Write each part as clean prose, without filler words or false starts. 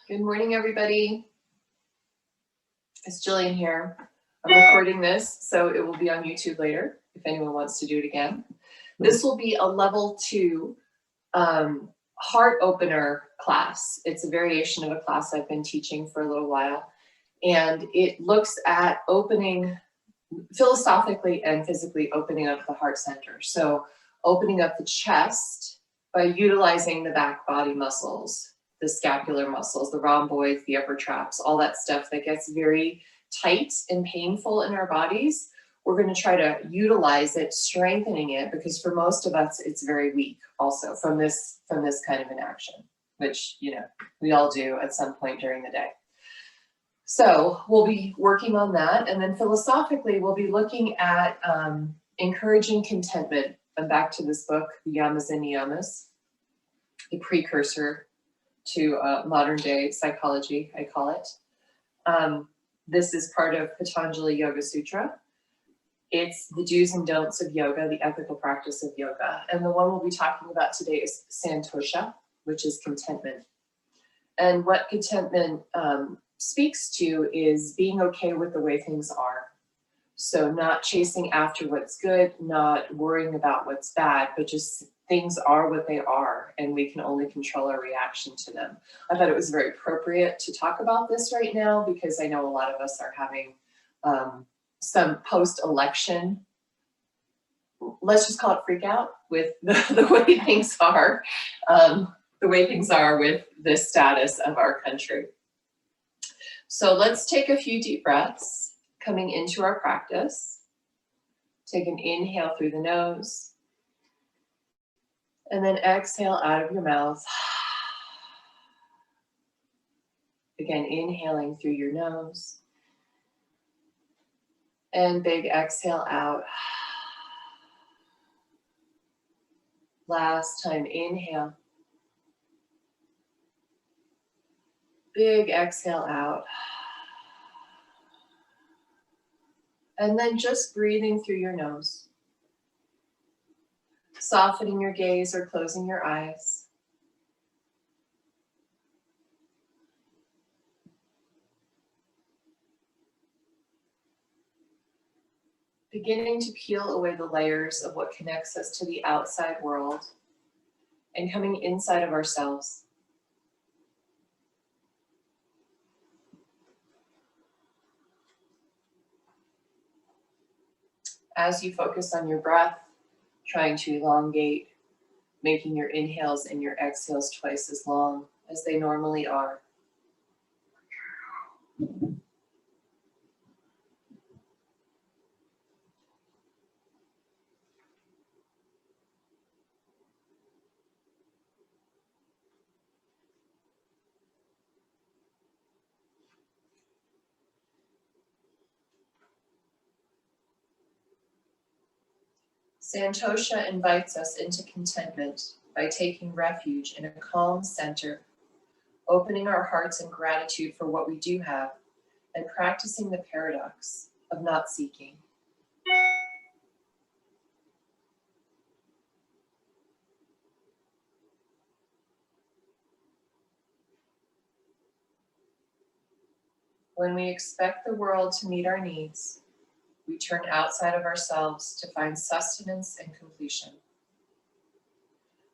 Good morning, everybody. It's Gillian here. I'm recording this, so it will be on YouTube later if anyone wants to do it again. This will be a level 2 heart opener class. It's a variation of a class I've been teaching for a little while, and it looks at opening, philosophically and physically opening up the heart center. So opening up the chest by utilizing the back body muscles, the scapular muscles, the rhomboids, the upper traps, all that stuff that gets very tight and painful in our bodies. We're going to try to utilize it, strengthening it, because for most of us, it's very weak also from this kind of an action, which, we all do at some point during the day. So we'll be working on that. And then philosophically, we'll be looking at encouraging contentment. I'm back to this book, The Yamas and Niyamas, the precursor to modern day psychology, I call it. This is part of Patanjali Yoga Sutra. It's the do's and don'ts of yoga, the ethical practice of yoga. And the one we'll be talking about today is Santosha, which is contentment. And what contentment speaks to is being okay with the way things are. So not chasing after what's good, not worrying about what's bad, but just things are what they are, and we can only control our reaction to them. I thought it was very appropriate to talk about this right now because I know a lot of us are having some post-election, let's just call it freak out with the way things are, with the status of our country. So let's take a few deep breaths coming into our practice. Take an inhale through the nose. And then exhale out of your mouth. Again, inhaling through your nose. And big exhale out. Last time, inhale. Big exhale out. And then just breathing through your nose. Softening your gaze or closing your eyes. Beginning to peel away the layers of what connects us to the outside world and coming inside of ourselves. As you focus on your breath, trying to elongate, making your inhales and your exhales twice as long as they normally are. Santosha invites us into contentment by taking refuge in a calm center, opening our hearts in gratitude for what we do have, and practicing the paradox of not seeking. When we expect the world to meet our needs, we turn outside of ourselves to find sustenance and completion.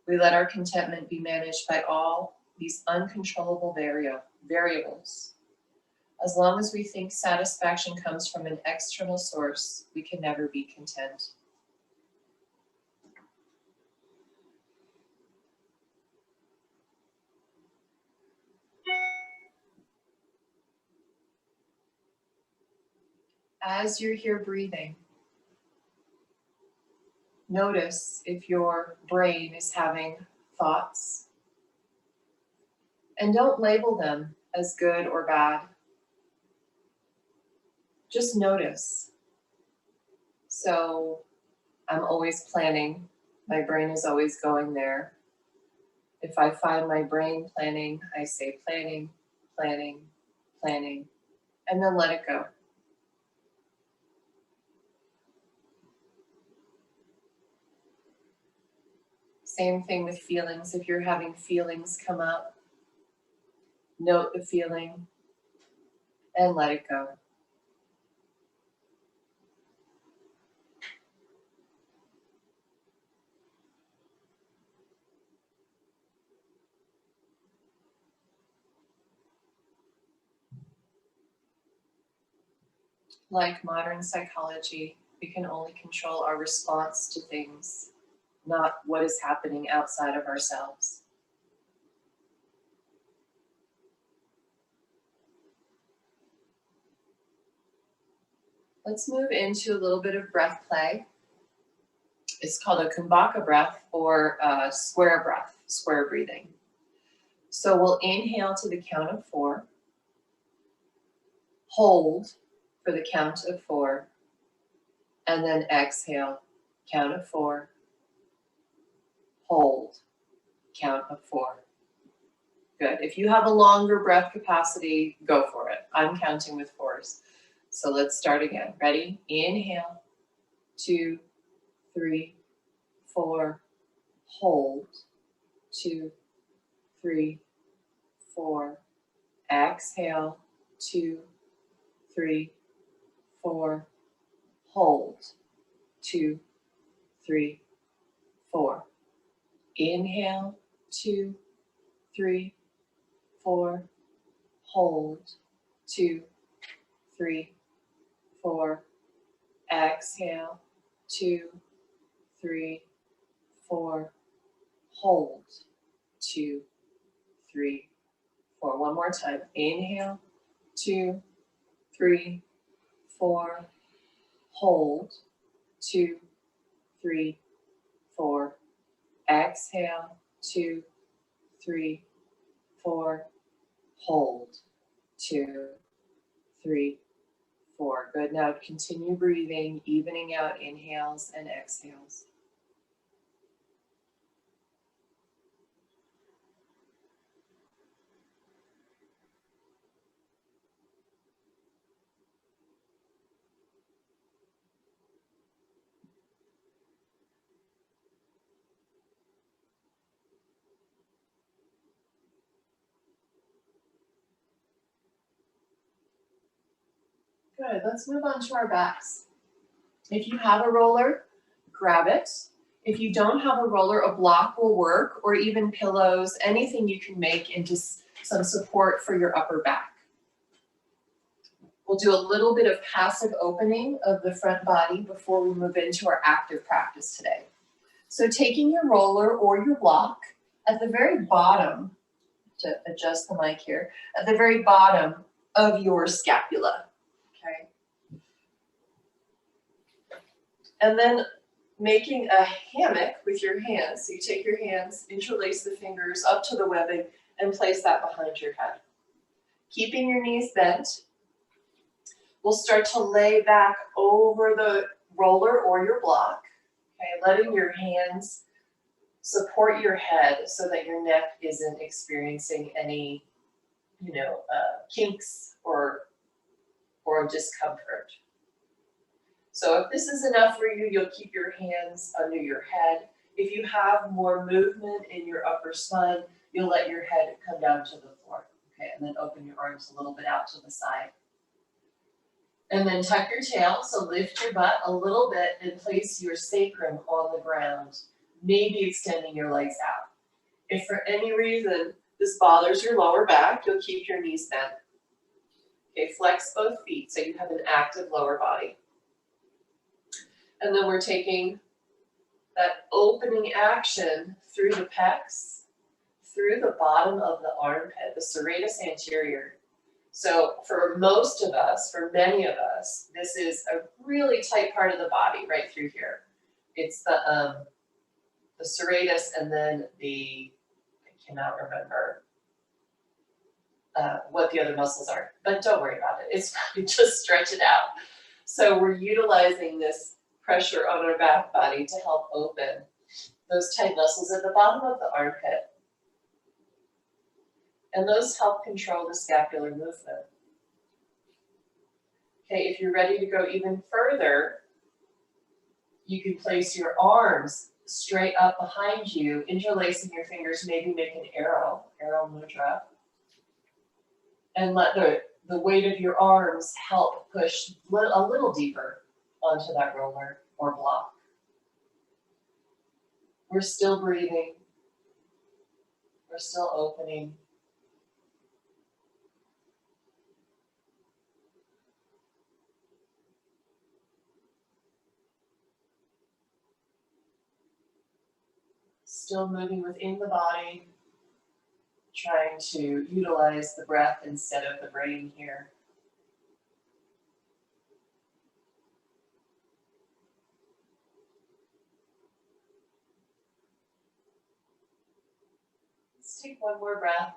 We let our contentment be managed by all these uncontrollable variables. As long as we think satisfaction comes from an external source, we can never be content. As you're here breathing, notice if your brain is having thoughts, and don't label them as good or bad. Just notice. So I'm always planning. My brain is always going there. If I find my brain planning, I say planning, planning, planning, and then let it go. Same thing with feelings. If you're having feelings come up, Note the feeling and let it go. Like modern psychology, we can only control our response to things, not what is happening outside of ourselves. Let's move into a little bit of breath play. It's called a kumbhaka breath or square breath, square breathing. So we'll inhale to the count of 4, hold for the count of 4, and then exhale, count of 4, hold, count of 4. Good. If you have a longer breath capacity, go for it. I'm counting with 4s. So let's start again. Ready? Inhale, 2, 3, 4, hold, 2, 3, 4, exhale, 2, 3, 4, hold, 2, 3, 4. Inhale, 2, 3, 4, hold, 2, 3, 4, exhale, 2, 3, 4, hold, 2, 3, 4. One more time. Inhale, 2, 3, 4, hold, 2, 3, 4, exhale, 2, 3, 4, hold, 2, 3, 4. Good. Now continue breathing, evening out inhales and exhales. Good. Let's move on to our backs. If you have a roller, grab it. If you don't have a roller, a block will work, or even pillows, anything you can make into some support for your upper back. We'll do a little bit of passive opening of the front body before we move into our active practice today. So taking your roller or your block at the very bottom, to adjust the mic here, at the very bottom of your scapula, okay? And then making a hammock with your hands. So you take your hands, interlace the fingers up to the webbing, and place that behind your head. Keeping your knees bent, we'll start to lay back over the roller or your block, okay? Letting your hands support your head so that your neck isn't experiencing any, kinks or discomfort. So if this is enough for you, you'll keep your hands under your head. If you have more movement in your upper spine, you'll let your head come down to the floor, okay? And then open your arms a little bit out to the side. And then tuck your tail, so lift your butt a little bit and place your sacrum on the ground, maybe extending your legs out. If for any reason this bothers your lower back, you'll keep your knees bent. Okay, flex both feet so you have an active lower body. And then we're taking that opening action through the pecs, through the bottom of the armpit, the serratus anterior. So for most of us, for many of us, this is a really tight part of the body right through here. It's the serratus and then I cannot remember what the other muscles are, but don't worry about it. It's fine, just stretch it out. So we're utilizing this pressure on our back body to help open those tight muscles at the bottom of the armpit. And those help control the scapular movement. Okay, if you're ready to go even further, you can place your arms straight up behind you, interlacing your fingers, maybe make an arrow mudra. And let the weight of your arms help push a little deeper onto that roller or block. We're still breathing. We're still opening. Still moving within the body, trying to utilize the breath instead of the brain here. Let's take one more breath.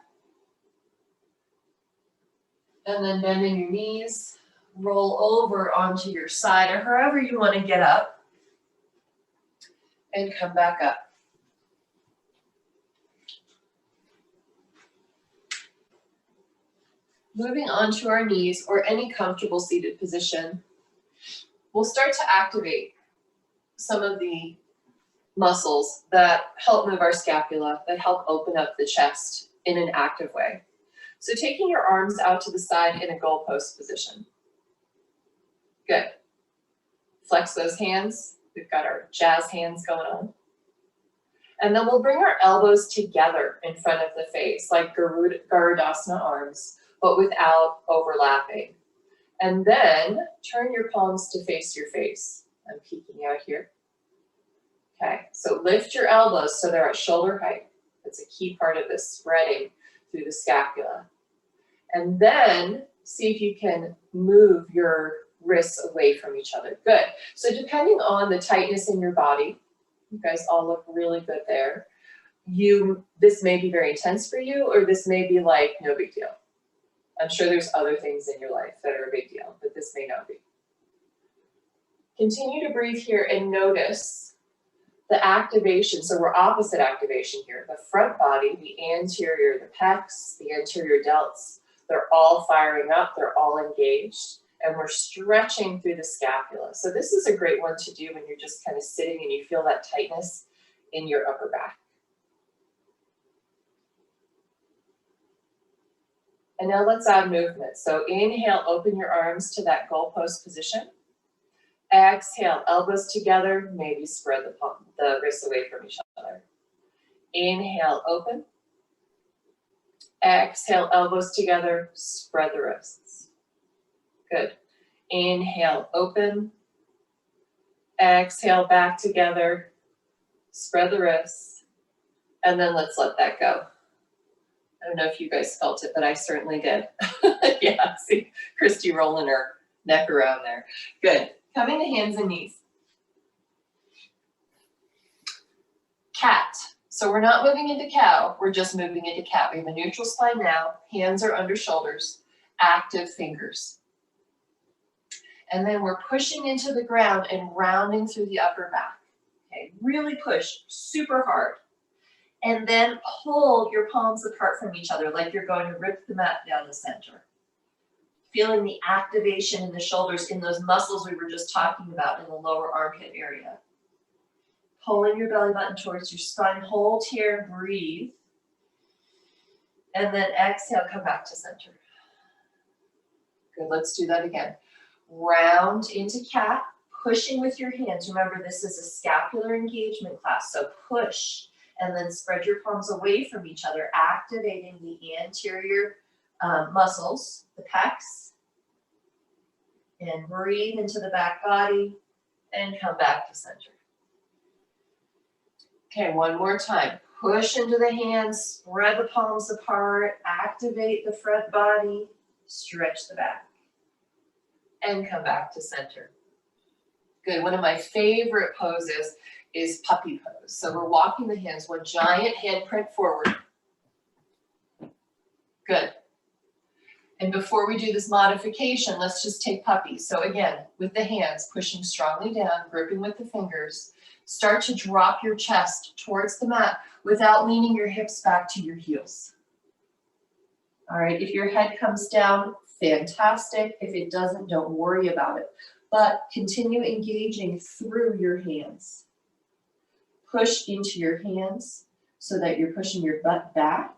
And then bending your knees, roll over onto your side or however you want to get up. And come back up. Moving onto our knees or any comfortable seated position, we'll start to activate some of the muscles that help move our scapula, that help open up the chest in an active way. So taking your arms out to the side in a goalpost position. Good. Flex those hands. We've got our jazz hands going on. And then we'll bring our elbows together in front of the face, like Garudasana arms, but without overlapping. And then turn your palms to face your face. I'm peeking out here. Okay, so lift your elbows so they're at shoulder height. That's a key part of this, spreading through the scapula. And then see if you can move your wrists away from each other. Good. So depending on the tightness in your body, you guys all look really good there. This may be very intense for you, or this may be like no big deal. I'm sure there's other things in your life that are a big deal, but this may not be. Continue to breathe here and notice the activation. So we're opposite activation here. The front body, the anterior, the pecs, the anterior delts, they're all firing up, they're all engaged, and we're stretching through the scapula. So this is a great one to do when you're just kind of sitting and you feel that tightness in your upper back. And now let's add movement. So inhale, open your arms to that goalpost position. Exhale, elbows together, maybe spread the wrists away from each other. Inhale, open. Exhale, elbows together, spread the wrists. Good. Inhale, open. Exhale, back together, spread the wrists. And then let's let that go. I don't know if you guys felt it, but I certainly did. Yeah, see Christy rolling her neck around there. Good. Coming to hands and knees. Cat. So we're not moving into cow, we're just moving into cat. We have a neutral spine now, hands are under shoulders, active fingers. And then we're pushing into the ground and rounding through the upper back. Okay, really push super hard. And then pull your palms apart from each other like you're going to rip the mat down the center. Feeling the activation in the shoulders, in those muscles we were just talking about in the lower armpit area. Pulling your belly button towards your spine. Hold here, breathe. And then exhale, come back to center. Good, let's do that again. Round into cat, pushing with your hands. Remember, this is a scapular engagement class, so push. And then spread your palms away from each other, activating the anterior muscles, the pecs. And breathe into the back body and come back to center. Okay, one more time. Push into the hands, spread the palms apart, activate the front body, stretch the back. And come back to center. Good, one of my favorite poses is puppy pose. So we're walking the hands, one giant handprint forward. Good. And before we do this modification, let's just take puppy. So again, with the hands, pushing strongly down, gripping with the fingers, start to drop your chest towards the mat without leaning your hips back to your heels. All right, if your head comes down, fantastic. If it doesn't, don't worry about it. But continue engaging through your hands. Push into your hands so that you're pushing your butt back.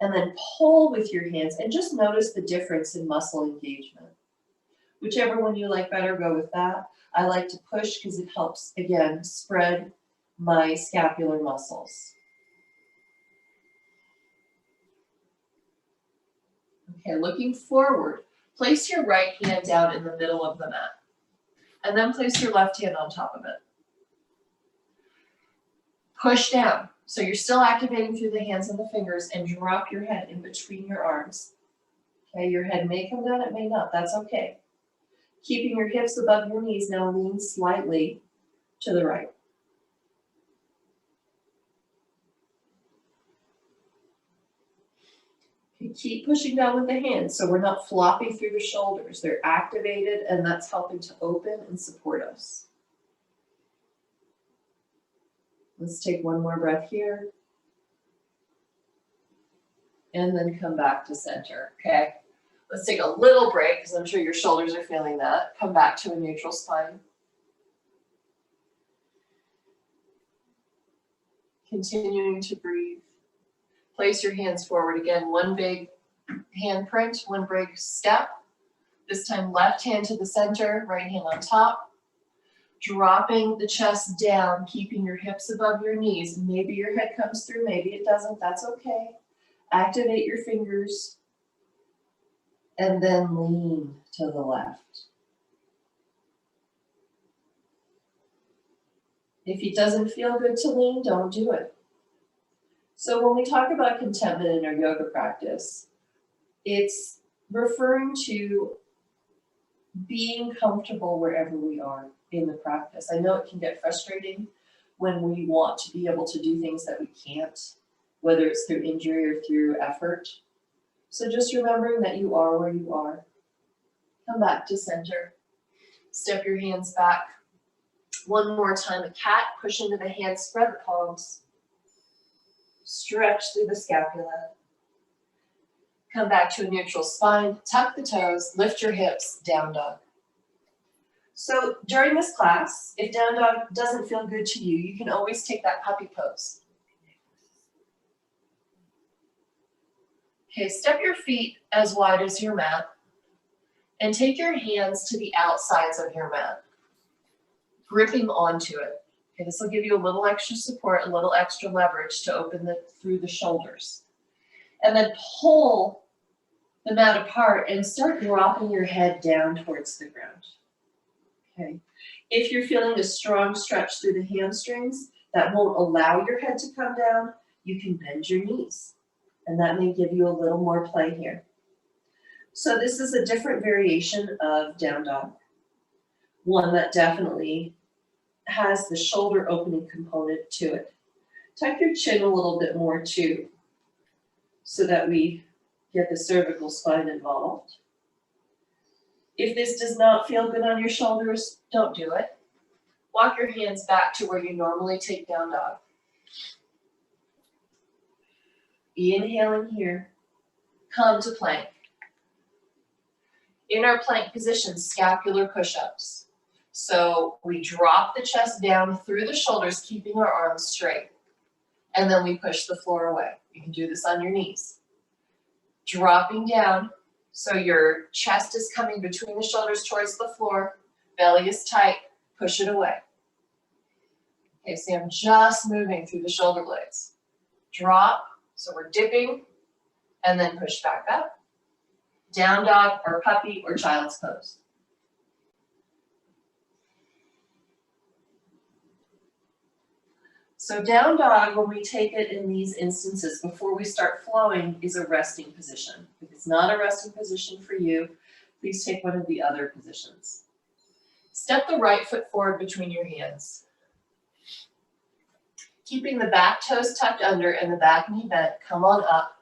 And then pull with your hands and just notice the difference in muscle engagement. Whichever one you like better, go with that. I like to push because it helps, again, spread my scapular muscles. Okay, looking forward, place your right hand down in the middle of the mat. And then place your left hand on top of it. Push down. So you're still activating through the hands and the fingers, and drop your head in between your arms. Okay, your head may come down, it may not, that's okay. Keeping your hips above your knees, now lean slightly to the right. Okay, keep pushing down with the hands so we're not flopping through the shoulders. They're activated, and that's helping to open and support us. Let's take one more breath here. And then come back to center, okay? Let's take a little break because I'm sure your shoulders are feeling that. Come back to a neutral spine. Continuing to breathe. Place your hands forward again. One big hand print, one big step. This time left hand to the center, right hand on top. Dropping the chest down, keeping your hips above your knees. Maybe your head comes through, maybe it doesn't, that's okay. Activate your fingers. And then lean to the left. If it doesn't feel good to lean, don't do it. So when we talk about contentment in our yoga practice, it's referring to being comfortable wherever we are in the practice. I know it can get frustrating when we want to be able to do things that we can't, whether it's through injury or through effort. So just remembering that you are where you are. Come back to center. Step your hands back. One more time, a cat. Push into the hands, spread the palms. Stretch through the scapula. Come back to a neutral spine. Tuck the toes, lift your hips, down dog. So during this class, if down dog doesn't feel good to you, you can always take that puppy pose. Okay, step your feet as wide as your mat and take your hands to the outsides of your mat, gripping onto it. Okay, this will give you a little extra support, a little extra leverage to open through the shoulders. And then pull the mat apart and start dropping your head down towards the ground. Okay. If you're feeling a strong stretch through the hamstrings that won't allow your head to come down, you can bend your knees. And that may give you a little more play here. So this is a different variation of down dog. One that definitely has the shoulder opening component to it. Tuck your chin a little bit more too, so that we get the cervical spine involved. If this does not feel good on your shoulders, don't do it. Walk your hands back to where you normally take down dog. Inhaling here, come to plank. In our plank position, scapular push-ups. So we drop the chest down through the shoulders, keeping our arms straight. And then we push the floor away. You can do this on your knees. Dropping down, so your chest is coming between the shoulders towards the floor, belly is tight, push it away. Okay, so I'm just moving through the shoulder blades. Drop, so we're dipping, and then push back up. Down dog or puppy or child's pose. So down dog, when we take it in these instances, before we start flowing, is a resting position. If it's not a resting position for you, please take one of the other positions. Step the right foot forward between your hands. Keeping the back toes tucked under and the back knee bent, come on up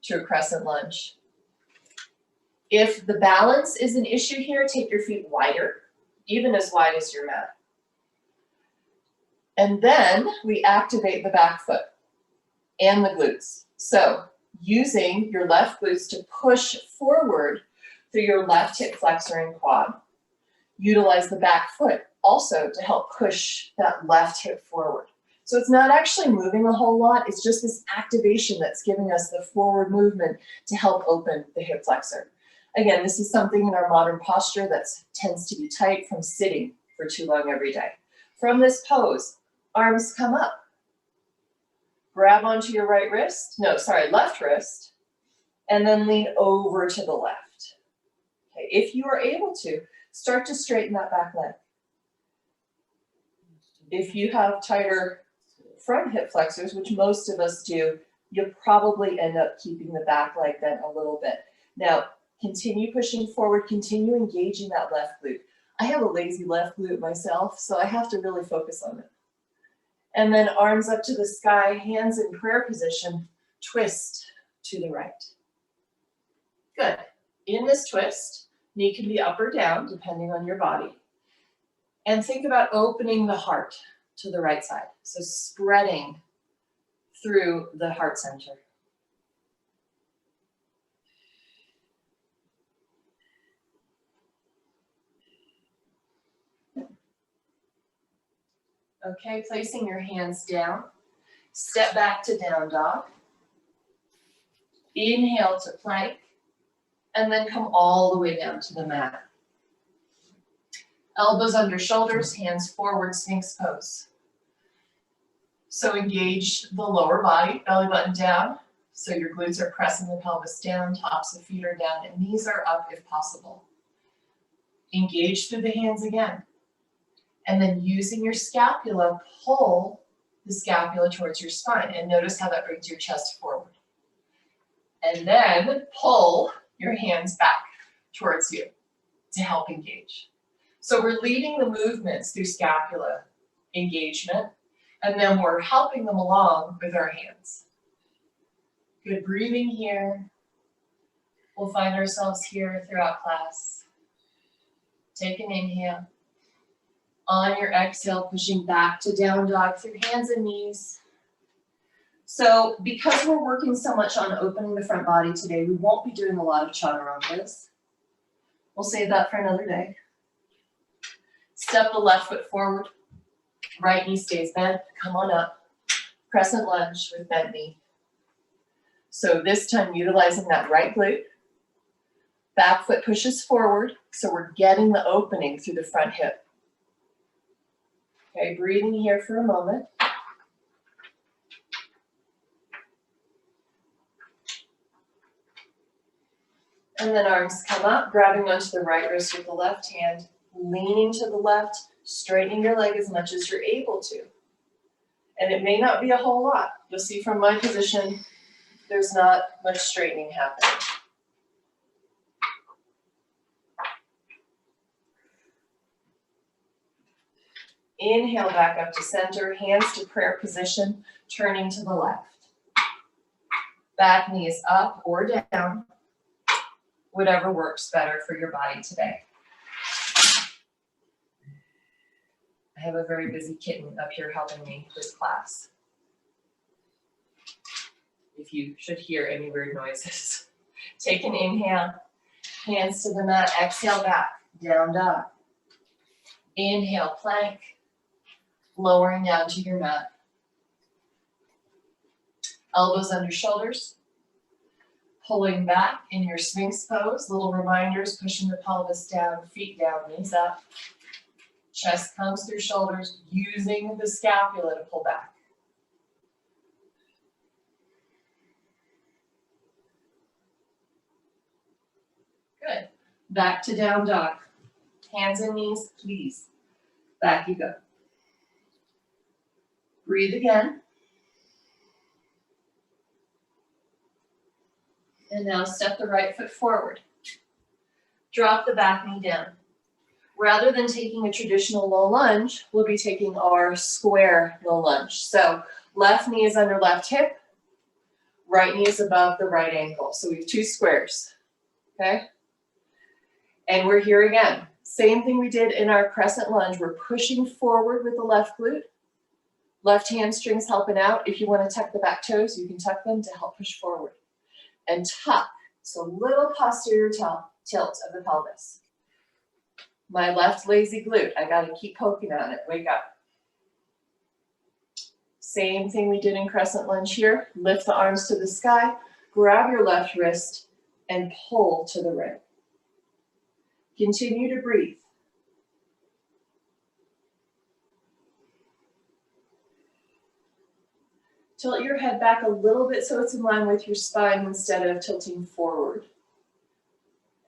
to a crescent lunge. If the balance is an issue here, take your feet wider, even as wide as your mat. And then we activate the back foot and the glutes. So using your left glutes to push forward through your left hip flexor and quad. Utilize the back foot also to help push that left hip forward. So it's not actually moving a whole lot. It's just this activation that's giving us the forward movement to help open the hip flexor. Again, this is something in our modern posture that tends to be tight from sitting for too long every day. From this pose, arms come up. Grab onto your left wrist, and then lean over to the left. Okay, if you are able to, start to straighten that back leg. If you have tighter front hip flexors, which most of us do, you'll probably end up keeping the back leg bent a little bit. Now, continue pushing forward, continue engaging that left glute. I have a lazy left glute myself, so I have to really focus on it. And then arms up to the sky, hands in prayer position, twist to the right. Good. In this twist, knee can be up or down, depending on your body. And think about opening the heart to the right side. So spreading through the heart center. Okay, placing your hands down. Step back to down dog. Inhale to plank. And then come all the way down to the mat. Elbows under shoulders, hands forward, Sphinx pose. So engage the lower body, belly button down. So your glutes are pressing the pelvis down, tops of feet are down, and knees are up if possible. Engage through the hands again. And then using your scapula, pull the scapula towards your spine. And notice how that brings your chest forward. And then pull your hands back towards you to help engage. So we're leading the movements through scapula engagement, and then we're helping them along with our hands. Good breathing here. We'll find ourselves here throughout class. Take an inhale. On your exhale, pushing back to down dog through hands and knees. So because we're working so much on opening the front body today, we won't be doing a lot of chatturangas. We'll save that for another day. Step the left foot forward. Right knee stays bent. Come on up. Crescent lunge with bent knee. So this time utilizing that right glute. Back foot pushes forward. So we're getting the opening through the front hip. Okay, breathing here for a moment. And then arms come up, grabbing onto the right wrist with the left hand, leaning to the left, straightening your leg as much as you're able to. And it may not be a whole lot. You'll see from my position, there's not much straightening happening. Inhale back up to center, hands to prayer position, turning to the left. Back knee is up or down, whatever works better for your body today. I have a very busy kitten up here helping me with class. If you should hear any weird noises. Take an inhale, hands to the mat, exhale back, down dog. Inhale, plank, lowering down to your mat. Elbows under shoulders, pulling back in your Sphinx pose. Little reminders, pushing the pelvis down, feet down, knees up. Chest comes through shoulders, using the scapula to pull back. Good. Back to down dog. Hands and knees, please. Back you go. Breathe again. And now step the right foot forward. Drop the back knee down. Rather than taking a traditional low lunge, we'll be taking our square low lunge. So left knee is under left hip, right knee is above the right ankle. So we have two squares, okay? And we're here again. Same thing we did in our crescent lunge. We're pushing forward with the left glute. Left hamstrings helping out. If you want to tuck the back toes, you can tuck them to help push forward. And tuck, so little posterior tilt of the pelvis. My left lazy glute, I gotta keep poking on it, wake up. Same thing we did in crescent lunge here. Lift the arms to the sky, grab your left wrist, and pull to the right. Continue to breathe. Tilt your head back a little bit so it's in line with your spine instead of tilting forward.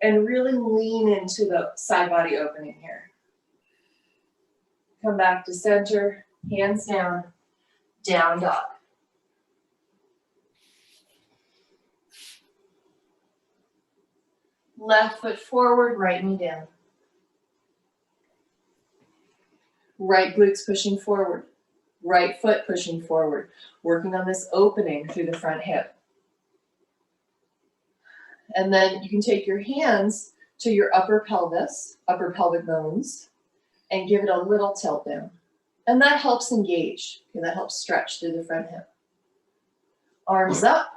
And really lean into the side body opening here. Come back to center, hands down, down dog. Left foot forward, right knee down. Right glutes pushing forward. Right foot pushing forward. Working on this opening through the front hip. And then you can take your hands to your upper pelvis, upper pelvic bones, and give it a little tilt down. And that helps engage. Okay, that helps stretch through the front hip. Arms up.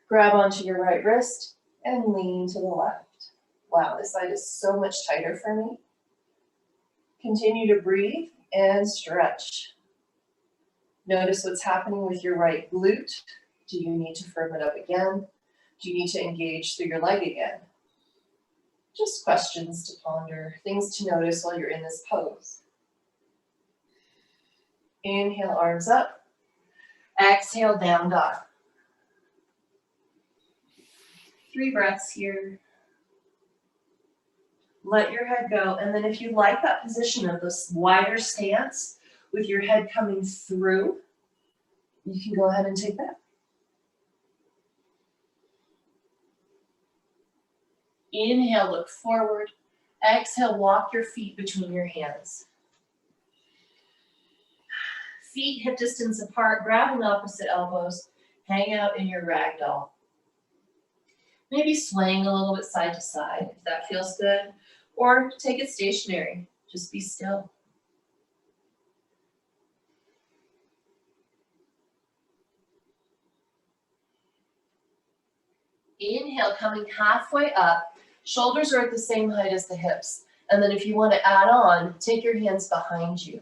Grab onto your right wrist and lean to the left. Wow, this side is so much tighter for me. Continue to breathe and stretch. Notice what's happening with your right glute. Do you need to firm it up again? Do you need to engage through your leg again? Just questions to ponder, things to notice while you're in this pose. Inhale, arms up. Exhale, down dog. 3 breaths here. Let your head go. And then if you like that position of this wider stance with your head coming through, you can go ahead and take that. Inhale, look forward. Exhale, walk your feet between your hands. Feet hip distance apart, grabbing opposite elbows. Hang out in your ragdoll. Maybe swaying a little bit side to side if that feels good. Or take it stationary. Just be still. Inhale, coming halfway up. Shoulders are at the same height as the hips. And then if you want to add on, take your hands behind you.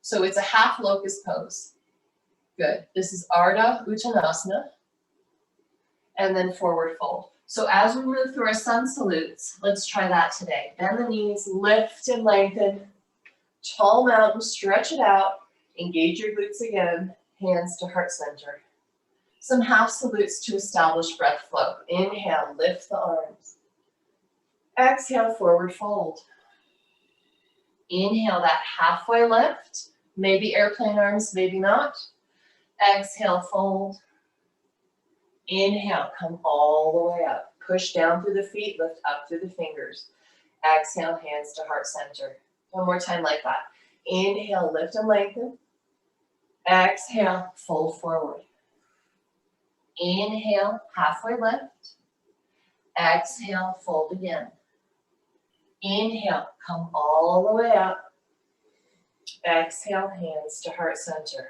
So it's a half locust pose. Good. This is Ardha Uttanasana. And then forward fold. So as we move through our sun salutes, let's try that today. Bend the knees, lift and lengthen. Tall mountain, stretch it out. Engage your glutes again. Hands to heart center. Some half salutes to establish breath flow. Inhale, lift the arms. Exhale, forward fold. Inhale, that halfway lift. Maybe airplane arms, maybe not. Exhale, fold. Inhale, come all the way up. Push down through the feet, lift up through the fingers. Exhale, hands to heart center. One more time like that. Inhale, lift and lengthen. Exhale, fold forward. Inhale, halfway lift. Exhale, fold again. Inhale, come all the way up. Exhale, hands to heart center.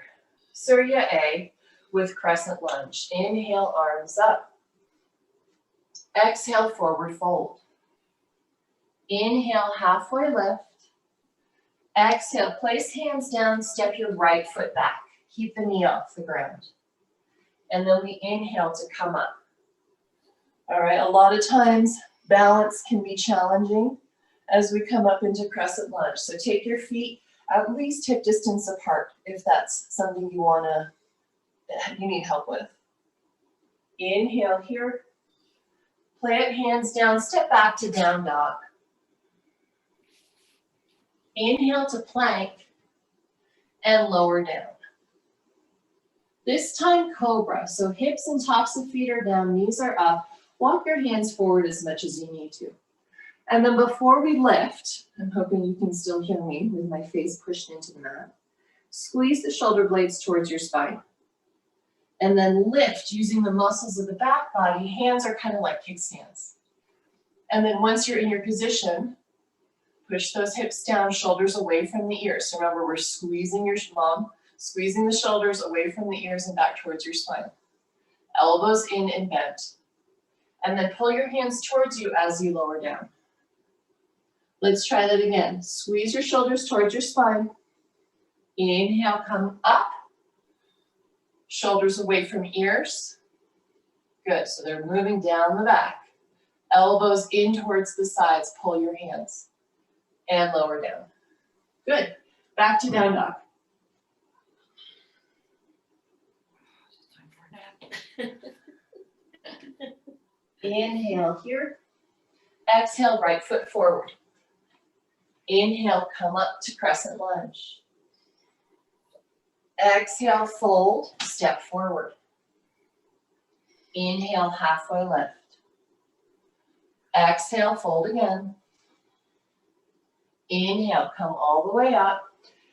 Surya A with crescent lunge. Inhale, arms up. Exhale, forward fold. Inhale, halfway lift. Exhale, place hands down, step your right foot back. Keep the knee off the ground. And then we inhale to come up. All right, a lot of times balance can be challenging as we come up into crescent lunge. So take your feet at least hip distance apart if that's something you need help with. Inhale here. Plant hands down, step back to down dog. Inhale to plank and lower down. This time cobra, so hips and tops of feet are down, knees are up. Walk your hands forward as much as you need to. And then before we lift, I'm hoping you can still hear me with my face pushed into the mat. Squeeze the shoulder blades towards your spine. And then lift using the muscles of the back body. Hands are kind of like kickstands. And then once you're in your position, push those hips down, shoulders away from the ears. So remember, we're squeezing squeezing the shoulders away from the ears and back towards your spine. Elbows in and bent. And then pull your hands towards you as you lower down. Let's try that again. Squeeze your shoulders towards your spine. Inhale, come up. Shoulders away from ears. Good, so they're moving down the back. Elbows in towards the sides, pull your hands. And lower down. Good, back to down dog. Inhale here. Exhale, right foot forward. Inhale, come up to crescent lunge. Exhale, fold, step forward. Inhale, halfway lift. Exhale, fold again. Inhale, come all the way up,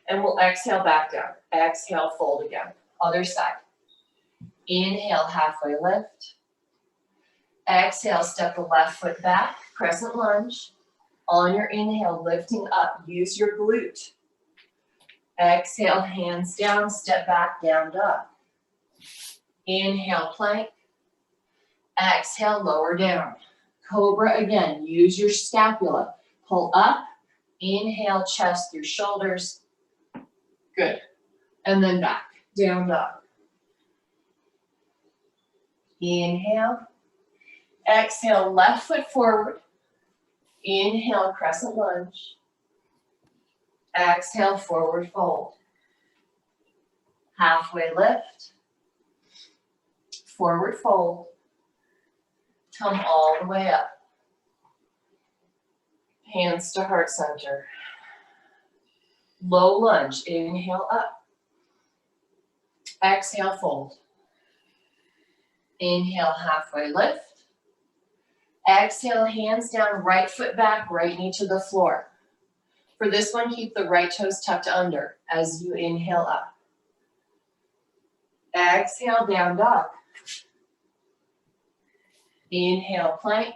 and we'll exhale back down. Exhale, fold again. Other side. Inhale, halfway lift. Exhale, step the left foot back, crescent lunge. On your inhale, lifting up, use your glute. Exhale, hands down, step back, down dog. Inhale, plank. Exhale, lower down. Cobra again, use your scapula. Pull up, inhale, chest through shoulders. Good. And then back, down dog. Inhale. Exhale, left foot forward. Inhale, crescent lunge. Exhale, forward fold. Halfway lift. Forward fold. Come all the way up. Hands to heart center. Low lunge, inhale up. Exhale, fold. Inhale, halfway lift. Exhale, hands down, right foot back, right knee to the floor. For this one, keep the right toes tucked under as you inhale up. Exhale, down dog. Inhale, plank.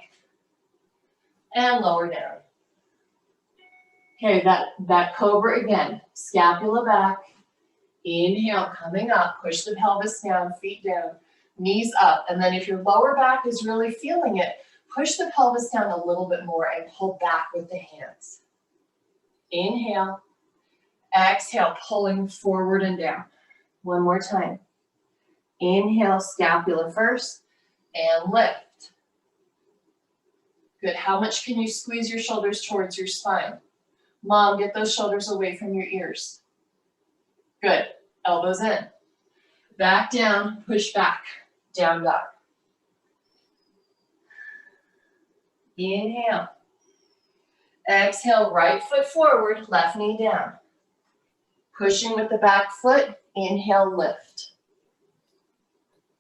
And lower down. Okay, that cobra again. Scapula back. Inhale, coming up. Push the pelvis down, feet down, knees up. And then if your lower back is really feeling it, push the pelvis down a little bit more and pull back with the hands. Inhale. Exhale, pulling forward and down. One more time. Inhale, scapula first, and lift. Good. How much can you squeeze your shoulders towards your spine? Mom, get those shoulders away from your ears. Good. Elbows in. Back down, push back. Down dog. Inhale. Exhale, right foot forward, left knee down. Pushing with the back foot, inhale, lift.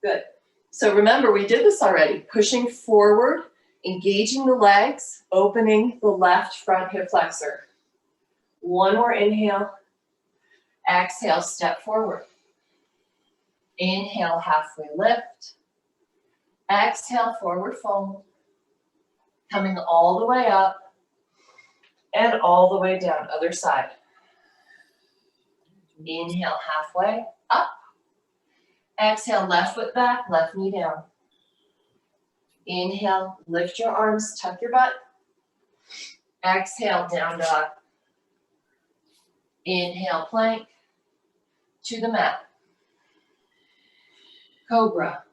Good. So remember, we did this already. Pushing forward, engaging the legs, opening the left front hip flexor. One more inhale. Exhale, step forward. Inhale, halfway lift. Exhale, forward fold. Coming all the way up and all the way down, other side. Inhale, halfway up. Exhale, left foot back, left knee down. Inhale, lift your arms, tuck your butt. Exhale, down dog. Inhale, plank to the mat. Cobra.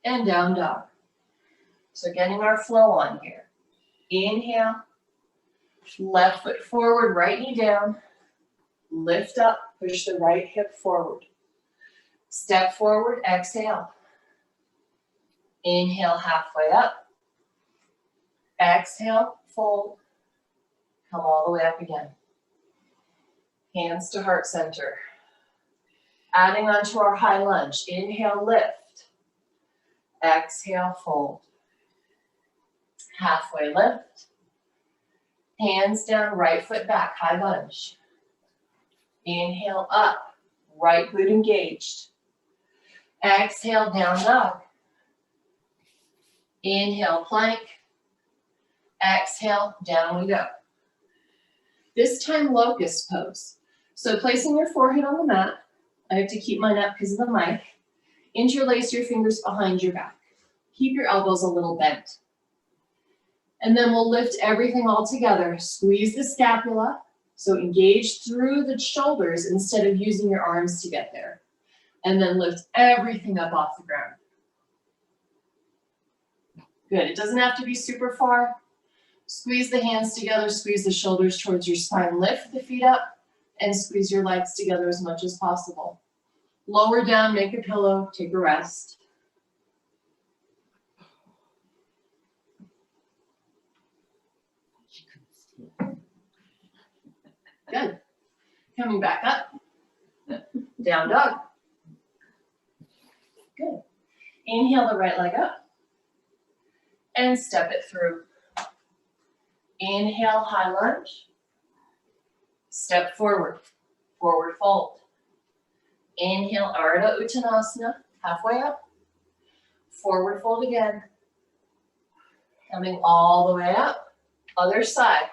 And down dog. So getting our flow on here. Inhale, left foot forward, right knee down. Lift up, push the right hip forward. Step forward, exhale. Inhale, halfway up. Exhale, fold. Come all the way up again. Hands to heart center. Adding on to our high lunge. Inhale, lift. Exhale, fold. Halfway lift. Hands down, right foot back, high lunge. Inhale, up. Right glute engaged. Exhale, down dog. Inhale, plank. Exhale, down we go. This time, locust pose. So placing your forehead on the mat. I have to keep mine up because of the mic. Interlace your fingers behind your back. Keep your elbows a little bent. And then we'll lift everything all together. Squeeze the scapula. So engage through the shoulders instead of using your arms to get there. And then lift everything up off the ground. Good, it doesn't have to be super far. Squeeze the hands together, squeeze the shoulders towards your spine, lift the feet up, and squeeze your legs together as much as possible. Lower down, make a pillow, take a rest. Good. Coming back up. Down dog. Good. Inhale the right leg up. And step it through. Inhale, high lunge. Step forward. Forward fold. Inhale, Ardha Uttanasana. Halfway up. Forward fold again. Coming all the way up. Other side.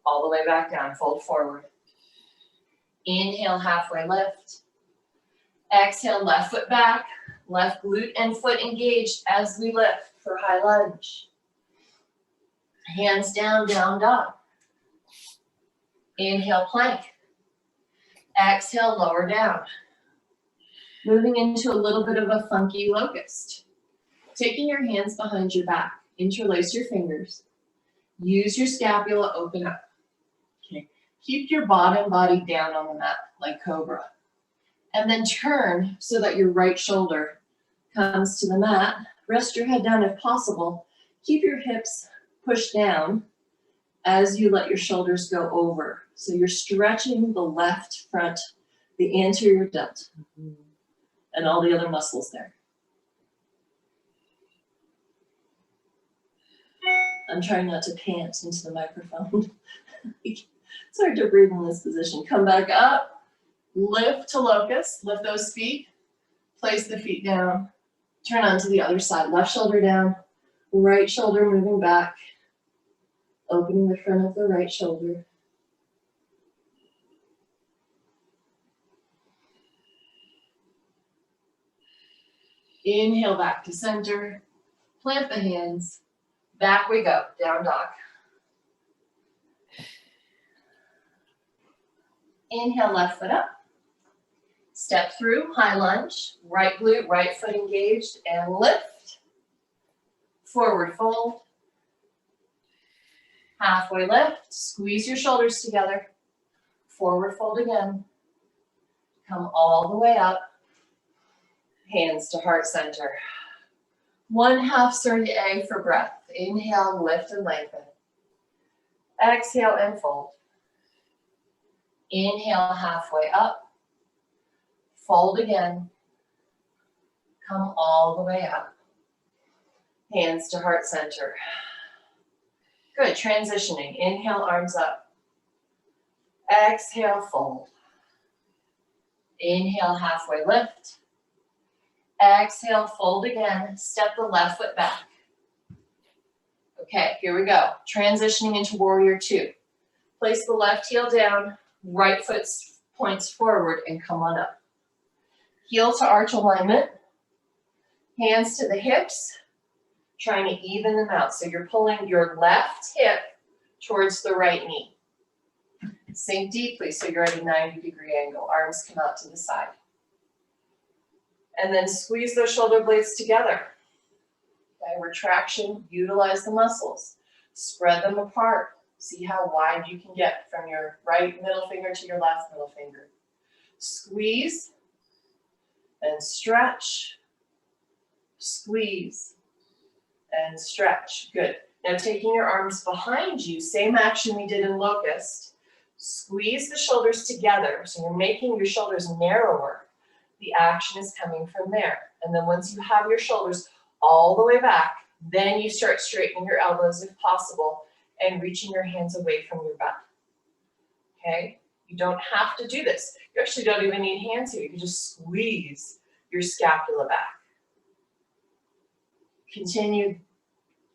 All the way back down. Fold forward. Inhale, halfway lift. Exhale, left foot back. Left glute and foot engaged as we lift for high lunge. Hands down, down dog. Inhale, plank. Exhale, lower down. Moving into a little bit of a funky locust. Taking your hands behind your back. Interlace your fingers. Use your scapula, open up. Okay. Keep your bottom body down on the mat like cobra. And then turn so that your right shoulder comes to the mat. Rest your head down if possible. Keep your hips pushed down as you let your shoulders go over. So you're stretching the left front, the anterior delt, and all the other muscles there. I'm trying not to pant into the microphone. It's hard to breathe in this position. Come back up, lift to locust, lift those feet, place the feet down, turn onto the other side, left shoulder down, right shoulder moving back, opening the front of the right shoulder. Inhale back to center, plant the hands, back we go, down dog. Inhale, left foot up. Step through, high lunge, right glute, right foot engaged, and lift. Forward fold. Halfway lift, squeeze your shoulders together. Forward fold again. Come all the way up. Hands to heart center. 1/2 Surya A for breath. Inhale, lift and lengthen. Exhale and fold. Inhale, halfway up. Fold again. Come all the way up. Hands to heart center. Good, transitioning. Inhale, arms up. Exhale, fold. Inhale, halfway lift. Exhale, fold again. Step the left foot back. Okay, here we go. Transitioning into warrior 2. Place the left heel down, right foot points forward, and come on up. Heel to arch alignment. Hands to the hips, trying to even them out. So you're pulling your left hip towards the right knee. Sink deeply so you're at a 90-degree angle. Arms come out to the side. And then squeeze those shoulder blades together. Okay, retraction, utilize the muscles. Spread them apart. See how wide you can get from your right middle finger to your left middle finger. Squeeze and stretch. Squeeze and stretch. Good. Now taking your arms behind you, same action we did in locust. Squeeze the shoulders together. So you're making your shoulders narrower. The action is coming from there. And then once you have your shoulders all the way back, then you start straightening your elbows if possible and reaching your hands away from your butt. Okay? You don't have to do this. You actually don't even need hands here. You can just squeeze your scapula back. Continue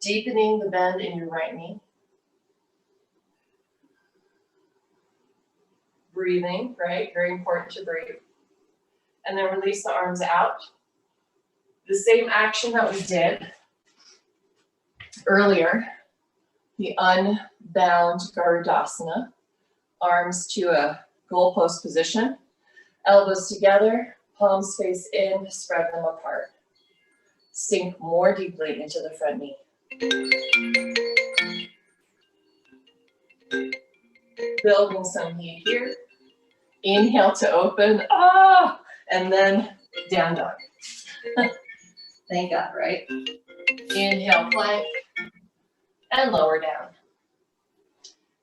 deepening the bend in your right knee. Breathing, right? Very important to breathe. And then release the arms out. The same action that we did earlier, the unbound Garudasana. Arms to a goalpost position. Elbows together, Palms face in, spread them apart. Sink more deeply into the front knee. Building some heat here. Inhale to open, and then down dog. Thank God, right? Inhale, plank, and lower down.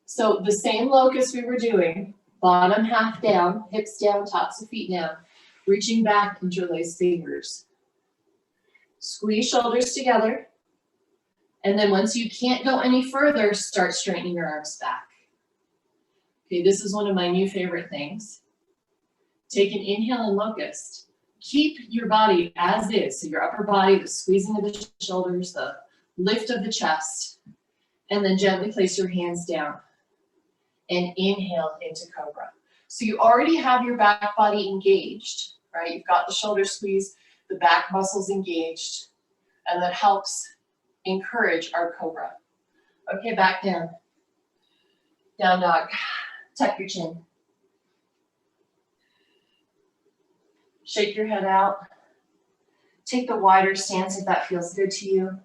So the same locus we were doing, bottom half down, hips down, tops of feet down, reaching back, interlace fingers. Squeeze shoulders together, and then once you can't go any further, start straightening your arms back. Okay, this is one of my new favorite things. Take an inhale in locust. Keep your body as is, so your upper body, the squeezing of the shoulders, the lift of the chest, and then gently place your hands down and inhale into cobra. So you already have your back body engaged, right? You've got the shoulder squeeze, the back muscles engaged, and that helps encourage our cobra. Okay, back down. Down dog. Tuck your chin. Shake your head out. Take the wider stance if that feels good to you.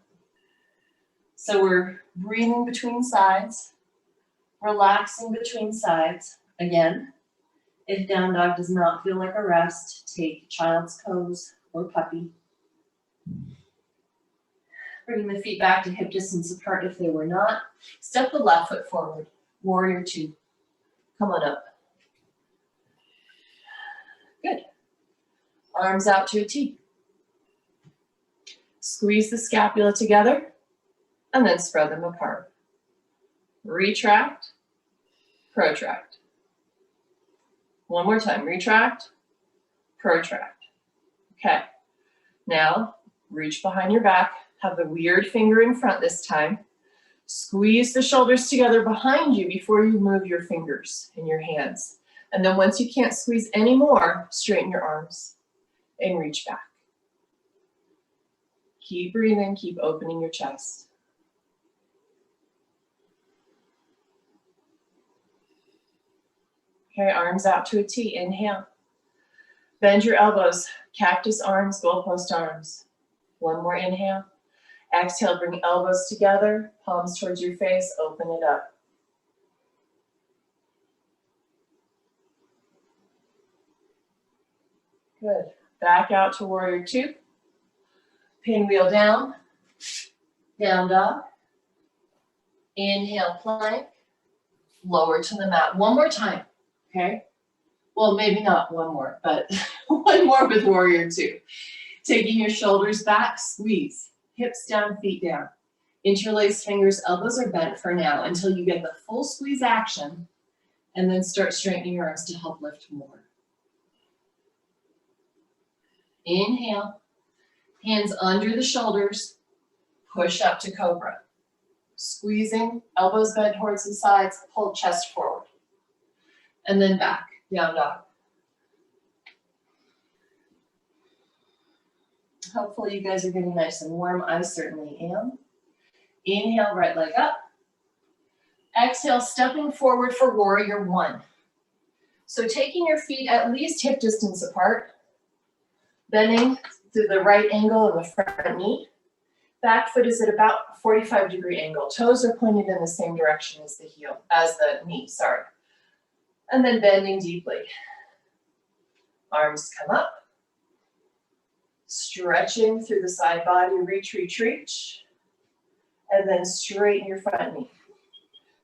So we're breathing between sides, relaxing between sides. Again, if down dog does not feel like a rest, take child's pose or puppy. Bringing the feet back to hip distance apart if they were not. Step the left foot forward, warrior two. Come on up. Good. Arms out to a T. Squeeze the scapula together and then spread them apart. Retract, protract. One more time, retract, protract. Okay, now reach behind your back, have the weird finger in front this time. Squeeze the shoulders together behind you before you move your fingers and your hands. And then once you can't squeeze anymore, straighten your arms and reach back. Keep breathing, keep opening your chest. Okay, arms out to a T, inhale. Bend your elbows, cactus arms, goalpost arms. One more inhale. Exhale, bring elbows together, palms towards your face, open it up. Good. Back out to warrior two. Pinwheel down. Down dog. Inhale, plank. Lower to the mat. One more time, okay? Well, maybe not one more, but one more with warrior two. Taking your shoulders back, squeeze. Hips down, feet down. Interlace fingers, elbows are bent for now until you get the full squeeze action, and then start straightening your arms to help lift more. Inhale, hands under the shoulders, push up to cobra. Squeezing, elbows bent towards the sides, pull chest forward. And then back, down dog. Hopefully you guys are getting nice and warm. I certainly am. Inhale, right leg up. Exhale, stepping forward for warrior one. So taking your feet at least hip distance apart, bending to the right angle of the front knee. Back foot is at about 45-degree angle. Toes are pointed in the same direction as the heel, as the knee, sorry. And then bending deeply. Arms come up. Stretching through the side body, reach, reach, reach. And then straighten your front knee.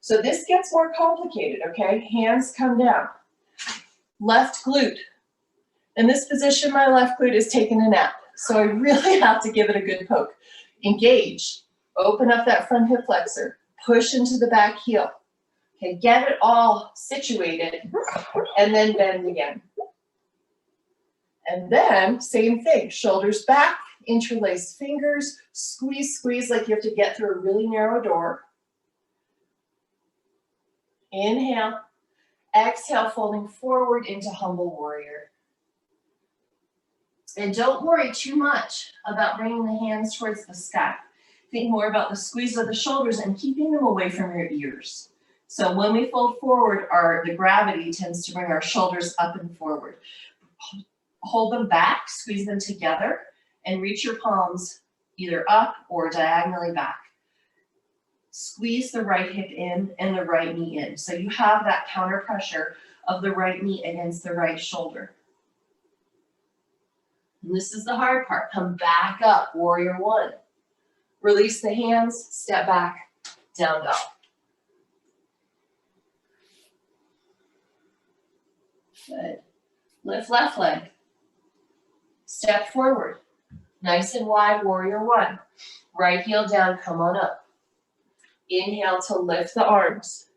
So this gets more complicated, okay? Hands come down. Left glute. In this position, my left glute is taking a nap. So I really have to give it a good poke. Engage. Open up that front hip flexor. Push into the back heel. Okay, get it all situated. And then bend again. And then, same thing. Shoulders back, interlace fingers, squeeze, squeeze like you have to get through a really narrow door. Inhale. Exhale, folding forward into humble warrior. And don't worry too much about bringing the hands towards the sky. Think more about the squeeze of the shoulders and keeping them away from your ears. So when we fold forward, the gravity tends to bring our shoulders up and forward. hold them back, squeeze them together, and reach your palms either up or diagonally back. Squeeze the right hip in and the right knee in. So you have that counter pressure of the right knee against the right shoulder. And this is the hard part. Come back up, warrior one. Release the hands, step back, down dog. Good. Lift left leg. Step forward. Nice and wide, warrior one. Right heel down, come on up. Inhale to lift the arms.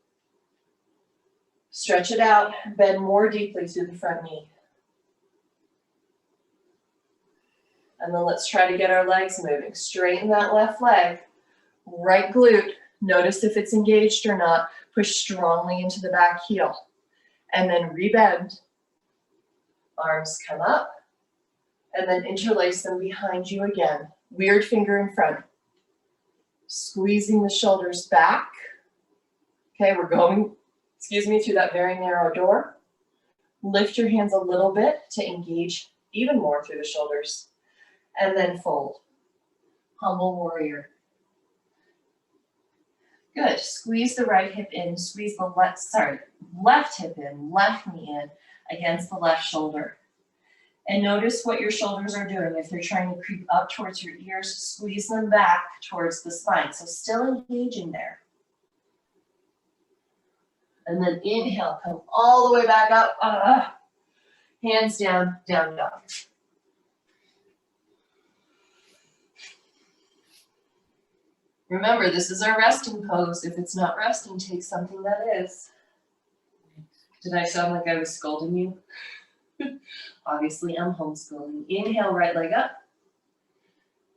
Stretch it out, bend more deeply through the front knee. And then let's try to get our legs moving. Straighten that left leg. Right glute, notice if it's engaged or not. Push strongly into the back heel. And then rebend. Arms come up. And then interlace them behind you again. Weird finger in front. Squeezing the shoulders back. Okay, we're going, through that very narrow door. Lift your hands a little bit to engage even more through the shoulders. And then fold. Humble warrior. Good. Squeeze the right hip in. Squeeze the left hip in, left knee in against the left shoulder. And notice what your shoulders are doing. If they're trying to creep up towards your ears, squeeze them back towards the spine. So still engaging there. And then inhale, come all the way back up. Hands down, down dog. Remember, this is our resting pose. If it's not resting, take something that is. Did I sound like I was scolding you? Obviously, I'm homeschooling. Inhale, right leg up.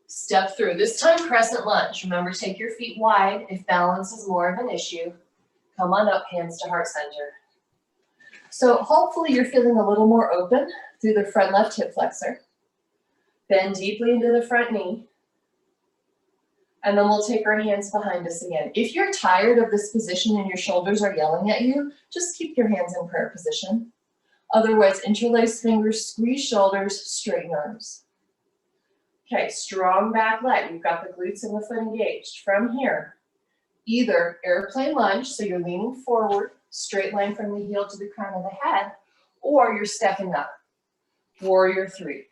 Step through. This time, crescent lunge. Remember, take your feet wide if balance is more of an issue. Come on up, hands to heart center. So hopefully you're feeling a little more open through the front left hip flexor. Bend deeply into the front knee. And then we'll take our hands behind us again. If you're tired of this position and your shoulders are yelling at you, just keep your hands in prayer position. Otherwise, interlace fingers, squeeze shoulders, straighten arms. Okay, strong back leg. You've got the glutes and the foot engaged. From here, either airplane lunge, so you're leaning forward, straight line from the heel to the crown of the head, or you're stepping up. Warrior three.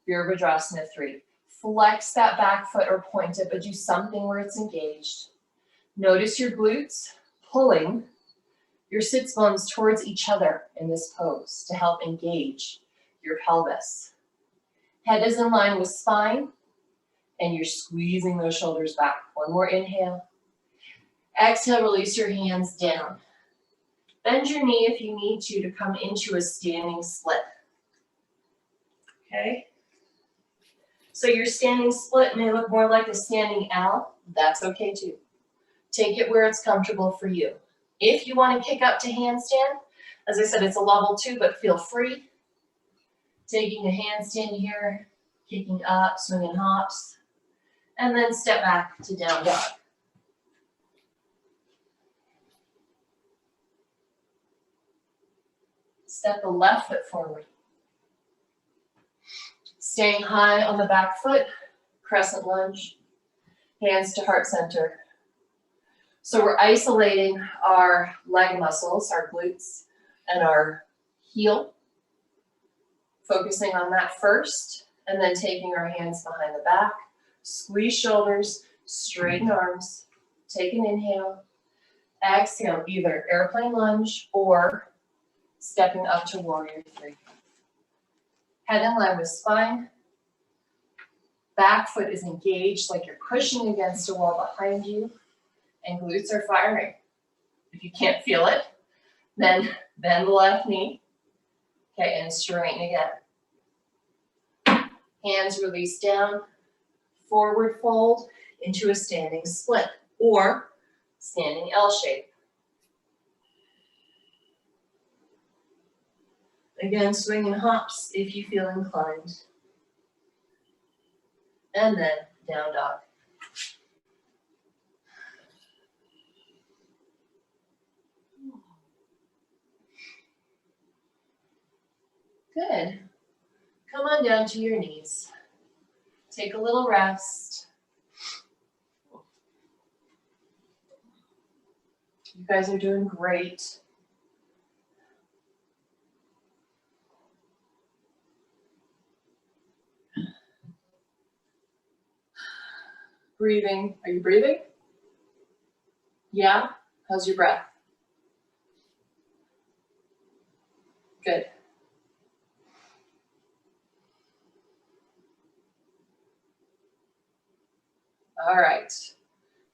Virabhadrasana 3. Flex that back foot or point it, but do something where it's engaged. Notice your glutes pulling your sits bones towards each other in this pose to help engage your pelvis. Head is in line with spine, and you're squeezing those shoulders back. One more inhale. Exhale, release your hands down. Bend your knee if you need to come into a standing split. Okay? So your standing split may look more like a standing L. That's okay too. Take it where it's comfortable for you. If you want to kick up to handstand, as I said, it's a level 2, but feel free. Taking a handstand here, kicking up, swinging hops, and then step back to down dog. Step the left foot forward. Staying high on the back foot, crescent lunge, hands to heart center. So we're isolating our leg muscles, our glutes, and our heel, focusing on that first, and then taking our hands behind the back, squeeze shoulders, straighten arms, take an inhale, exhale, either airplane lunge or stepping up to warrior 3. Head in line with spine. Back foot is engaged like you're pushing against a wall behind you, and glutes are firing. If you can't feel it, then bend the left knee. Okay, and straighten again. Hands release down, forward fold into a standing split or standing L shape. Again, swinging hops if you feel inclined. And then down dog. Good. Come on down to your knees. Take a little rest. You guys are doing great. Breathing. Are you breathing? Yeah? How's your breath? Good. All right.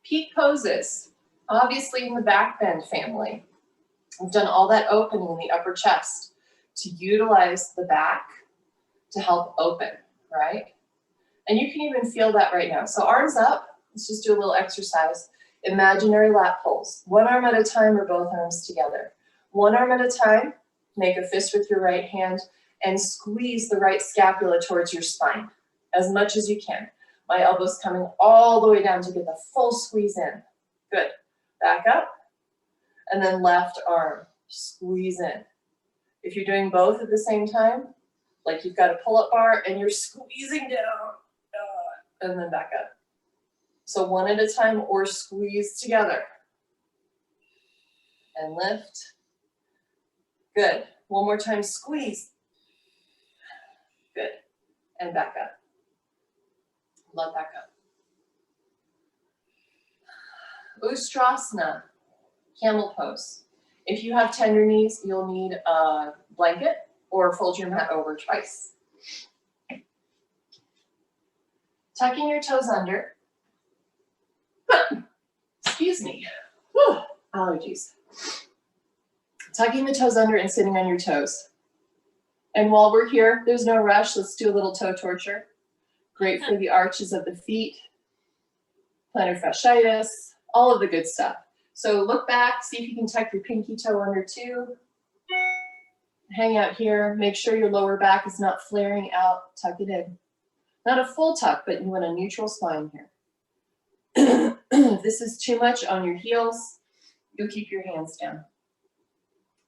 Peak poses. Obviously in the back bend family. We've done all that opening in the upper chest to utilize the back to help open, right? And you can even feel that right now. So arms up. Let's just do a little exercise. Imaginary lat pulls. One arm at a time or both arms together. One arm at a time. Make a fist with your right hand and squeeze the right scapula towards your spine as much as you can. My elbow's coming all the way down to get the full squeeze in. Good. Back up. And then left arm, squeeze in. If you're doing both at the same time, like you've got a pull-up bar and you're squeezing down, and then back up. So one at a time or squeeze together. And lift. Good. One more time, squeeze. Good. And back up. Let that go. Ustrasana, camel pose. If you have tender knees, you'll need a blanket or fold your mat over twice. Tucking your toes under. Excuse me. Whew, allergies. Tucking the toes under and sitting on your toes. And while we're here, there's no rush. Let's do a little toe torture. Great for the arches of the feet, plantar fasciitis, all of the good stuff. So look back, see if you can tuck your pinky toe under too. Hang out here. Make sure your lower back is not flaring out. Tuck it in. Not a full tuck, but you want a neutral spine here. If this is too much on your heels, you'll keep your hands down.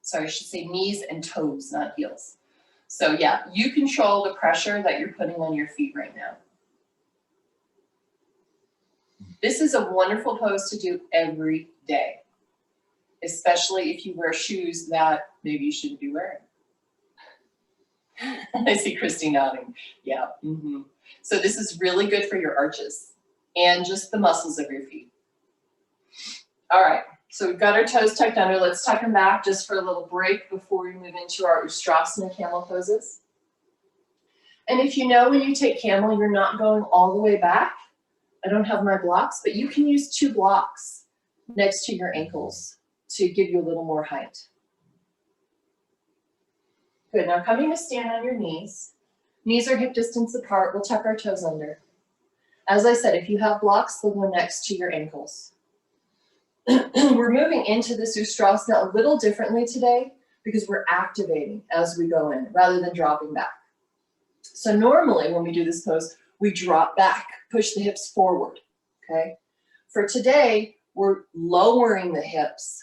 Sorry, I should say knees and toes, not heels. So yeah, you control the pressure that you're putting on your feet right now. This is a wonderful pose to do every day, especially if you wear shoes that maybe you shouldn't be wearing. I see Christy nodding. Yeah. Mm-hmm. So this is really good for your arches and just the muscles of your feet. All right. So we've got our toes tucked under. Let's tuck them back just for a little break before we move into our Ustrasana camel poses. And if you know when you take camel, you're not going all the way back. I don't have my blocks, but you can use 2 blocks next to your ankles to give you a little more height. Good. Now coming to stand on your knees. Knees are hip distance apart. We'll tuck our toes under. As I said, if you have blocks, they'll go next to your ankles. We're moving into this Ustrasana a little differently today because we're activating as we go in rather than dropping back. So normally when we do this pose, we drop back, push the hips forward, okay? For today, we're lowering the hips,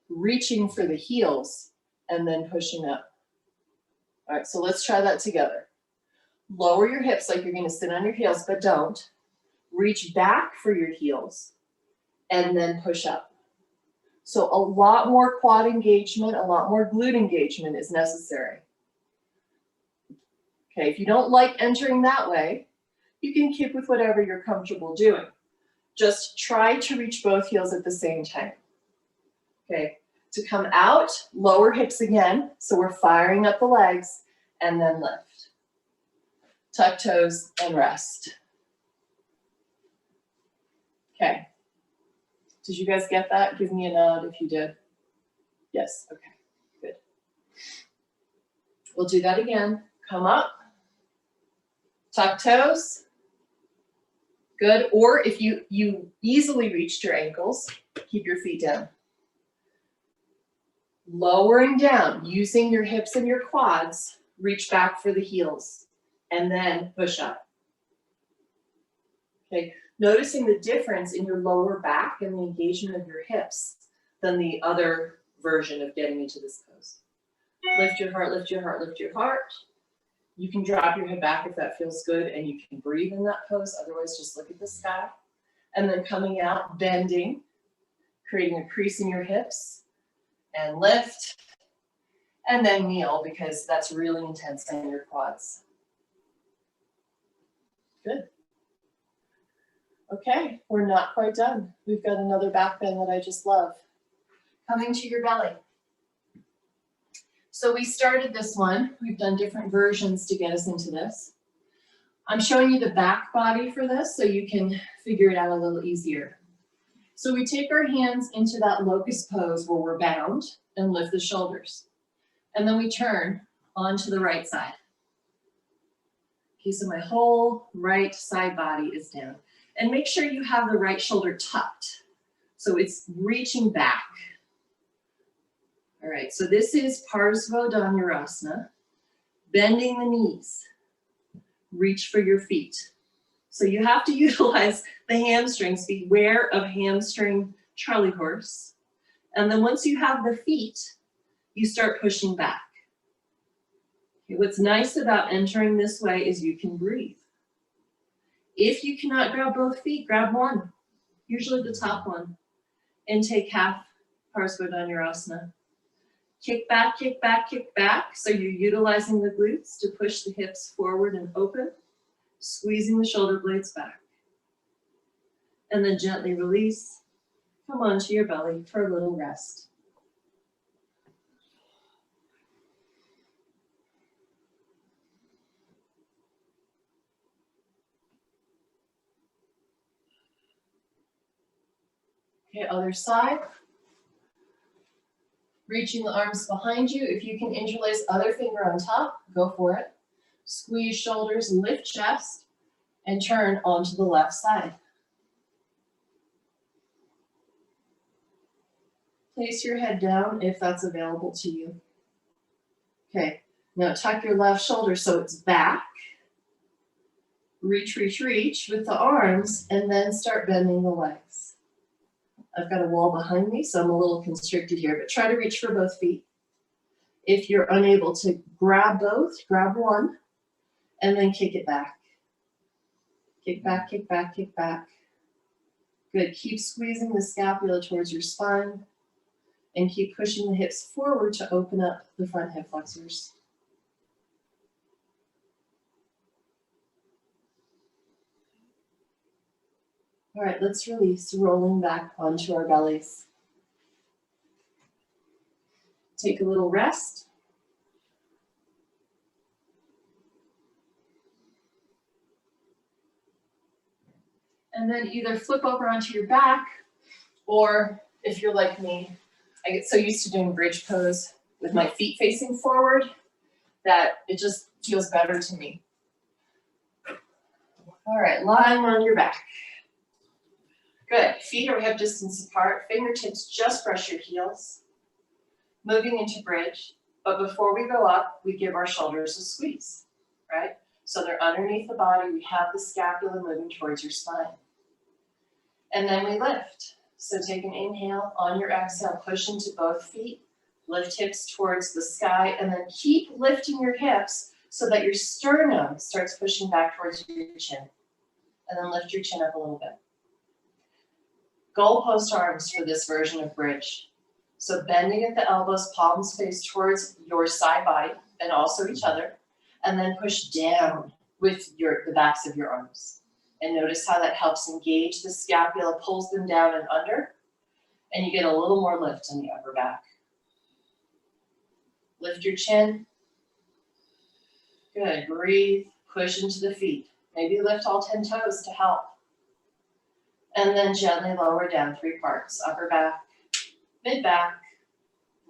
reaching for the heels, and then pushing up. All right, so let's try that together. Lower your hips like you're gonna sit on your heels, but don't. Reach back for your heels, and then push up. So a lot more quad engagement, a lot more glute engagement is necessary. Okay, if you don't like entering that way, you can keep with whatever you're comfortable doing. Just try to reach both heels at the same time. Okay, to come out, lower hips again, so we're firing up the legs, and then lift. Tuck toes and rest. Okay. Did you guys get that? Give me a nod if you did. Yes, okay, good. We'll do that again. Come up, tuck toes. Good, or if you easily reached your ankles, keep your feet down. Lowering down, using your hips and your quads, reach back for the heels, and then push up. Okay, noticing the difference in your lower back and the engagement of your hips than the other version of getting into this pose. Lift your heart, lift your heart, lift your heart. You can drop your head back if that feels good, and you can breathe in that pose. Otherwise, just look at the sky. And then coming out, bending, creating a crease in your hips, and lift. And then kneel, because that's really intense on your quads. Good. Okay, we're not quite done. We've got another back bend that I just love. Coming to your belly. So we started this one. We've done different versions to get us into this. I'm showing you the back body for this so you can figure it out a little easier. So we take our hands into that locust pose where we're bound and lift the shoulders. And then we turn onto the right side. Okay, so my whole right side body is down. And make sure you have the right shoulder tucked. So it's reaching back. All right, so this is Parsvottanurasana, bending the knees. Reach for your feet. So you have to utilize the hamstrings. Beware of hamstring Charlie horse. And then once you have the feet, you start pushing back. Okay, what's nice about entering this way is you can breathe. If you cannot grab both feet, grab one, usually the top one, and take half Parsvottanurasana. Kick back, kick back, kick back. So you're utilizing the glutes to push the hips forward and open, squeezing the shoulder blades back. And then gently release. Come onto your belly for a little rest. Okay, other side. Reaching the arms behind you. If you can interlace other finger on top, go for it. Squeeze shoulders, lift chest, and turn onto the left side. Place your head down if that's available to you. Okay, now tuck your left shoulder so it's back. Reach, reach, reach with the arms, and then start bending the legs. I've got a wall behind me, so I'm a little constricted here, but try to reach for both feet. If you're unable to grab both, grab one, and then kick it back. Kick back, kick back, kick back. Good, keep squeezing the scapula towards your spine, and keep pushing the hips forward to open up the front hip flexors. All right, let's release, rolling back onto our bellies. Take a little rest. And then either flip over onto your back, or if you're like me, I get so used to doing bridge pose with my feet facing forward that it just feels better to me. All right, lying on your back. Good, feet are hip distance apart, fingertips just brush your heels. Moving into bridge, but before we go up, we give our shoulders a squeeze, right? So they're underneath the body, we have the scapula moving towards your spine. And then we lift. So take an inhale, on your exhale, push into both feet, lift hips towards the sky, and then keep lifting your hips so that your sternum starts pushing back towards your chin. And then lift your chin up a little bit. Goalpost arms for this version of bridge. So bending at the elbows, palms face towards your side body and also each other, and then push down with the backs of your arms. And notice how that helps engage the scapula, pulls them down and under, and you get a little more lift in the upper back. Lift your chin. Good, breathe, push into the feet. Maybe lift all 10 toes to help. And then gently lower down 3 parts, upper back, mid back,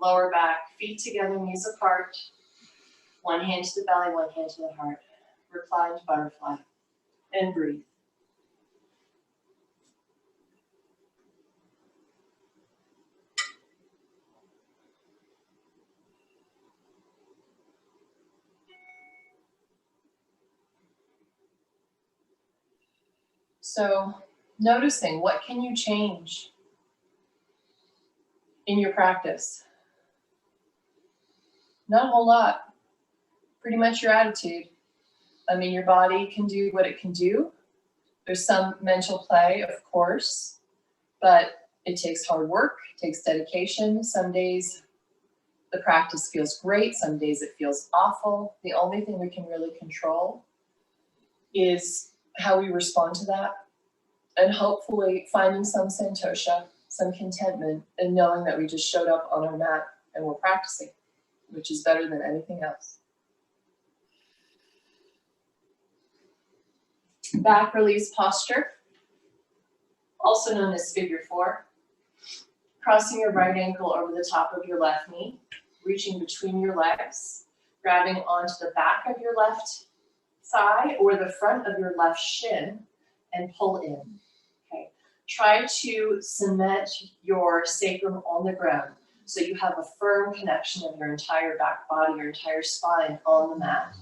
lower back, feet together, knees apart. One hand to the belly, one hand to the heart. Reclined butterfly. And breathe. So noticing, what can you change in your practice? Not a whole lot. Pretty much your attitude. I mean, your body can do what it can do. There's some mental play, of course, but it takes hard work, it takes dedication. Some days the practice feels great, some days it feels awful. The only thing we can really control is how we respond to that, and hopefully finding some santosha, some contentment, and knowing that we just showed up on our mat and we're practicing, which is better than anything else. Back release posture, also known as figure 4. Crossing your right ankle over the top of your left knee, reaching between your legs, grabbing onto the back of your left thigh or the front of your left shin and pull in. Okay. Try to cement your sacrum on the ground so you have a firm connection of your entire back body, your entire spine on the mat.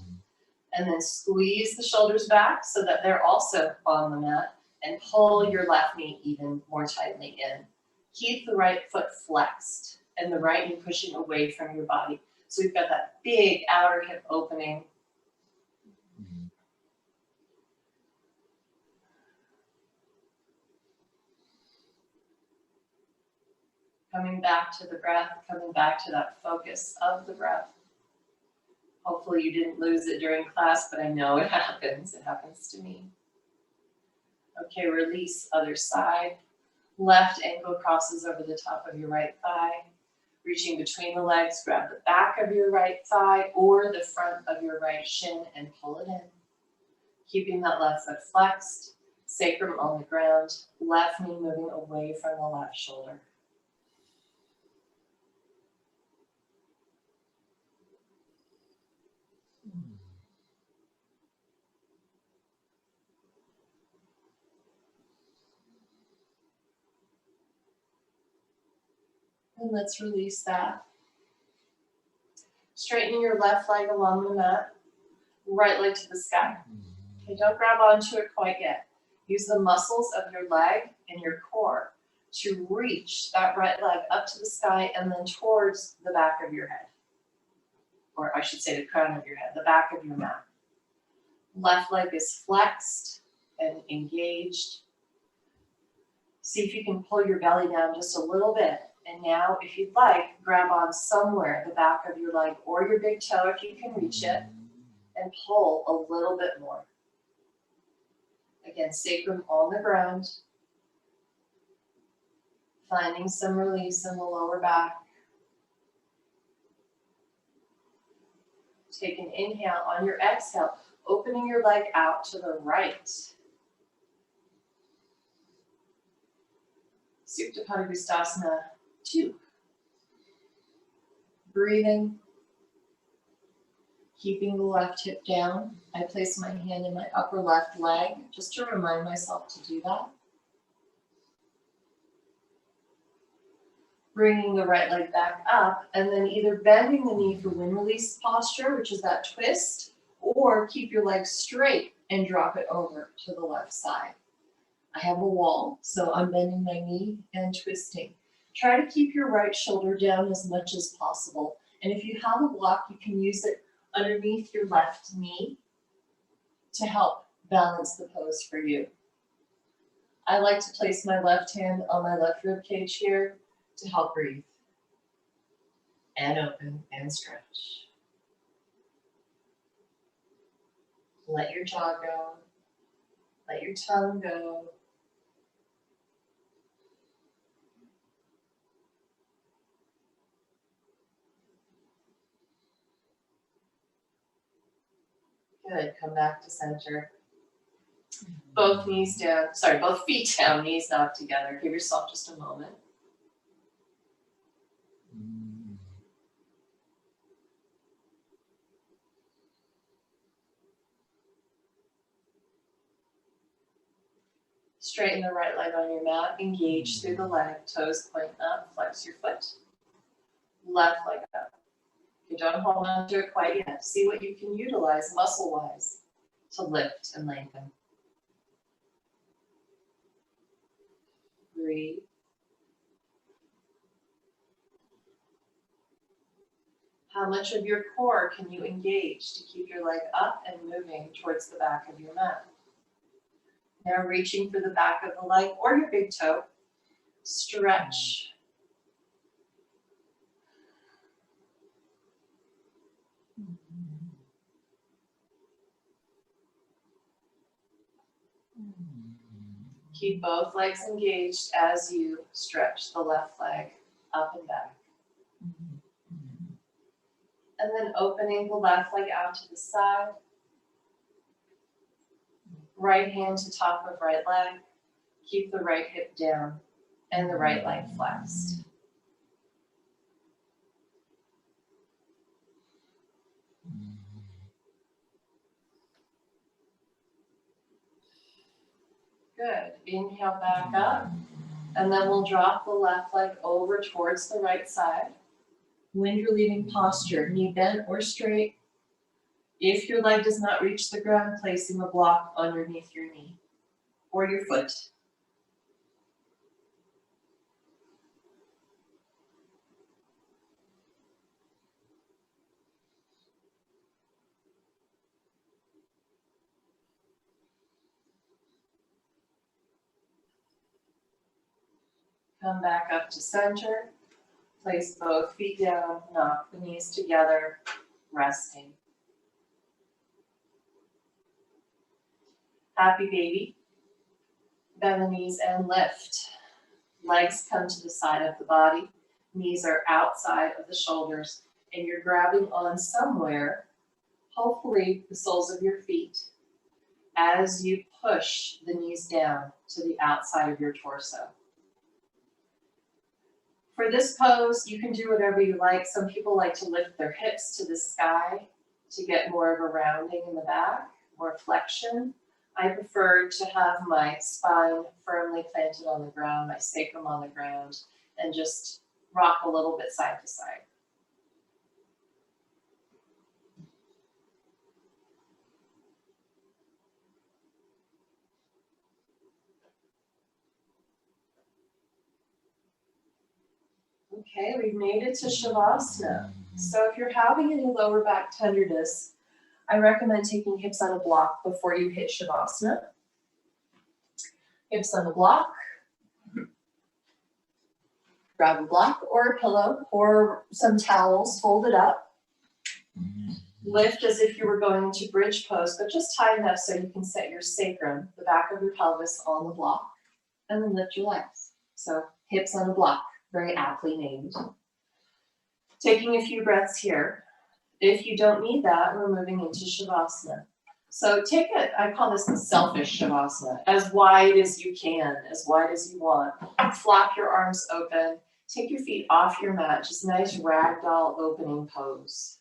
And then squeeze the shoulders back so that they're also on the mat, and pull your left knee even more tightly in. Keep the right foot flexed and the right knee pushing away from your body. So we've got that big outer hip opening. Coming back to the breath, coming back to that focus of the breath. Hopefully you didn't lose it during class, but I know it happens. It happens to me. Okay, release other side. Left ankle crosses over the top of your right thigh. Reaching between the legs, grab the back of your right thigh or the front of your right shin and pull it in. Keeping that left foot flexed, sacrum on the ground, left knee moving away from the left shoulder. And let's release that. Straighten your left leg along the mat, right leg to the sky. Okay, don't grab onto it quite yet. Use the muscles of your leg and your core to reach that right leg up to the sky and then towards the back of your head. Or I should say the crown of your head, the back of your mat. Left leg is flexed and engaged. See if you can pull your belly down just a little bit. And now, if you'd like, grab on somewhere, the back of your leg or your big toe if you can reach it, and pull a little bit more. Again, sacrum on the ground. Finding some release in the lower back. Take an inhale. On your exhale, opening your leg out to the right. Supta Padangusthasana 2. Breathing. Keeping the left hip down. I place my hand in my upper left leg just to remind myself to do that. Bringing the right leg back up and then either bending the knee for wind release posture, which is that twist, or keep your leg straight and drop it over to the left side. I have a wall, so I'm bending my knee and twisting. Try to keep your right shoulder down as much as possible. And if you have a block, you can use it underneath your left knee to help balance the pose for you. I like to place my left hand on my left rib cage here to help breathe. And open and stretch. Let your jaw go. Let your tongue go. Good, come back to center. Both knees down, both feet down, knees knocked together. Give yourself just a moment. Straighten the right leg on your mat, engage through the leg, toes point up, flex your foot. Left leg up. You don't hold on to it quite yet. See what you can utilize muscle-wise to lift and lengthen. Breathe. How much of your core can you engage to keep your leg up and moving towards the back of your mat? Now reaching for the back of the leg or your big toe. Stretch. Keep both legs engaged as you stretch the left leg up and back. And then opening the left leg out to the side. Right hand to top of right leg. Keep the right hip down and the right leg flexed. Good. Inhale back up. And then we'll drop the left leg over towards the right side. When you're leaving posture, knee bent or straight. If your leg does not reach the ground, placing a block underneath your knee or your foot. Come back up to center. Place both feet down, knock the knees together, resting. Happy baby. Bend the knees and lift. Legs come to the side of the body. Knees are outside of the shoulders, and you're grabbing on somewhere, hopefully the soles of your feet, as you push the knees down to the outside of your torso. For this pose, you can do whatever you like. Some people like to lift their hips to the sky to get more of a rounding in the back, more flexion. I prefer to have my spine firmly planted on the ground, my sacrum on the ground, and just rock a little bit side to side. Okay, we've made it to Shavasana. So if you're having any lower back tenderness, I recommend taking hips on a block before you hit Shavasana. Hips on a block. Grab a block or a pillow or some towels, fold it up. Lift as if you were going to bridge pose, but just high enough so you can set your sacrum, the back of your pelvis, on the block, and then lift your legs. So hips on a block, very aptly named. Taking a few breaths here. If you don't need that, we're moving into Shavasana. So take it, I call this the selfish Shavasana, as wide as you can, as wide as you want. Flop your arms open, take your feet off your mat, just nice ragdoll opening pose.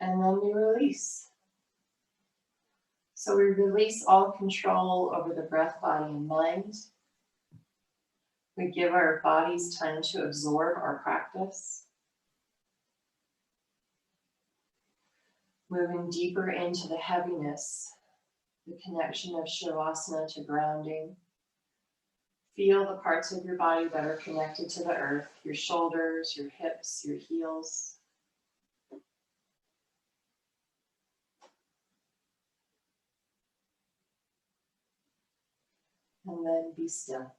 And then we release. So we release all control over the breath, body, and mind. We give our bodies time to absorb our practice. Moving deeper into the heaviness, the connection of Shavasana to grounding. Feel the parts of your body that are connected to the earth, your shoulders, your hips, your heels. And then be still.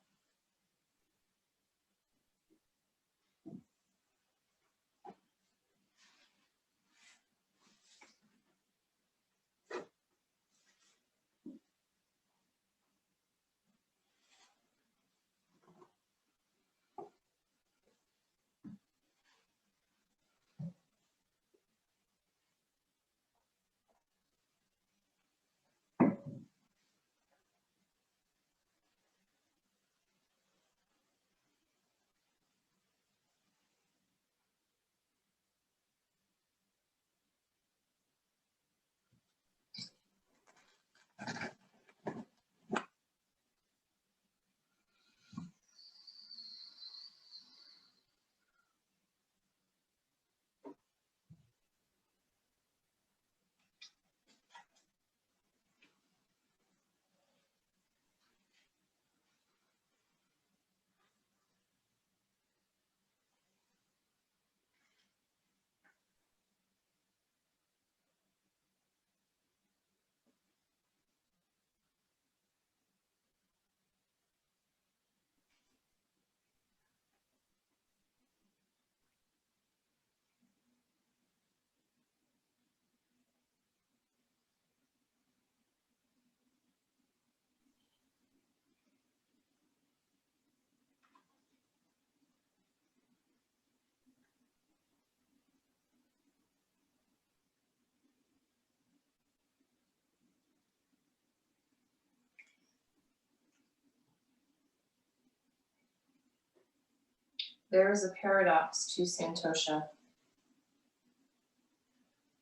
There is a paradox to Santosha.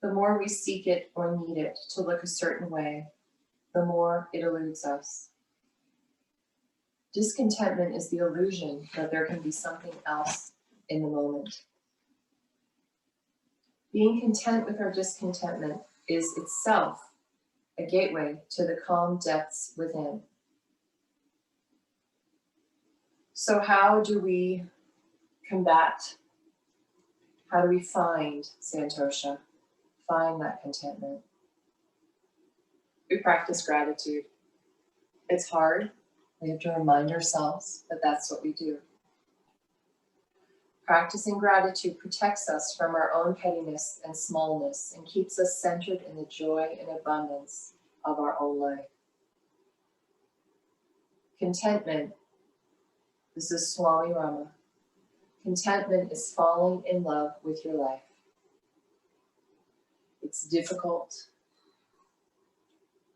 The more we seek it or need it to look a certain way, the more it eludes us. Discontentment is the illusion that there can be something else in the moment. Being content with our discontentment is itself a gateway to the calm depths within. So how do we combat? How do we find Santosha? Find that contentment? We practice gratitude. It's hard. We have to remind ourselves that that's what we do. Practicing gratitude protects us from our own pettiness and smallness and keeps us centered in the joy and abundance of our own life. Contentment, this is Swami Rama. Contentment is falling in love with your life. It's difficult.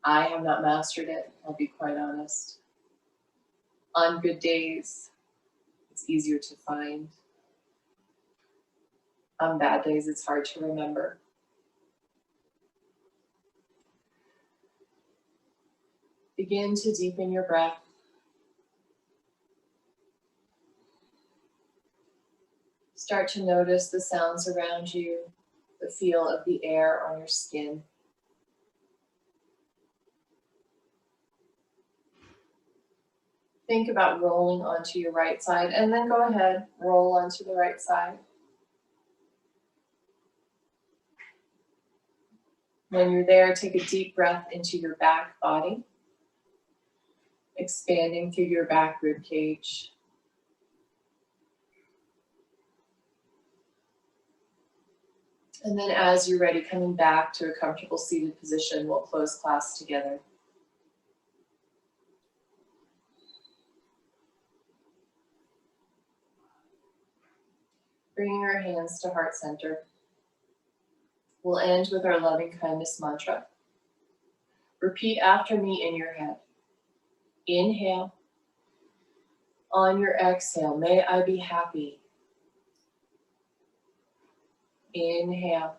I have not mastered it, I'll be quite honest. On good days, it's easier to find. On bad days, it's hard to remember. Begin to deepen your breath. Start to notice the sounds around you, the feel of the air on your skin. Think about rolling onto your right side, and then go ahead, roll onto the right side. When you're there, take a deep breath into your back body, expanding through your back rib cage. And then as you're ready, coming back to a comfortable seated position, we'll close class together. Bringing our hands to heart center. We'll end with our loving kindness mantra. Repeat after me in your head. Inhale. On your exhale, may I be happy. Inhale.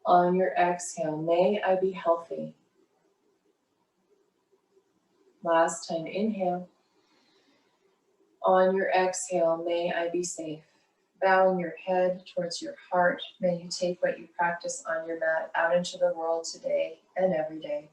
On your exhale, may I be healthy. Last time, inhale. On your exhale, may I be safe. Bowing your head towards your heart, may you take what you practice on your mat out into the world today and every day.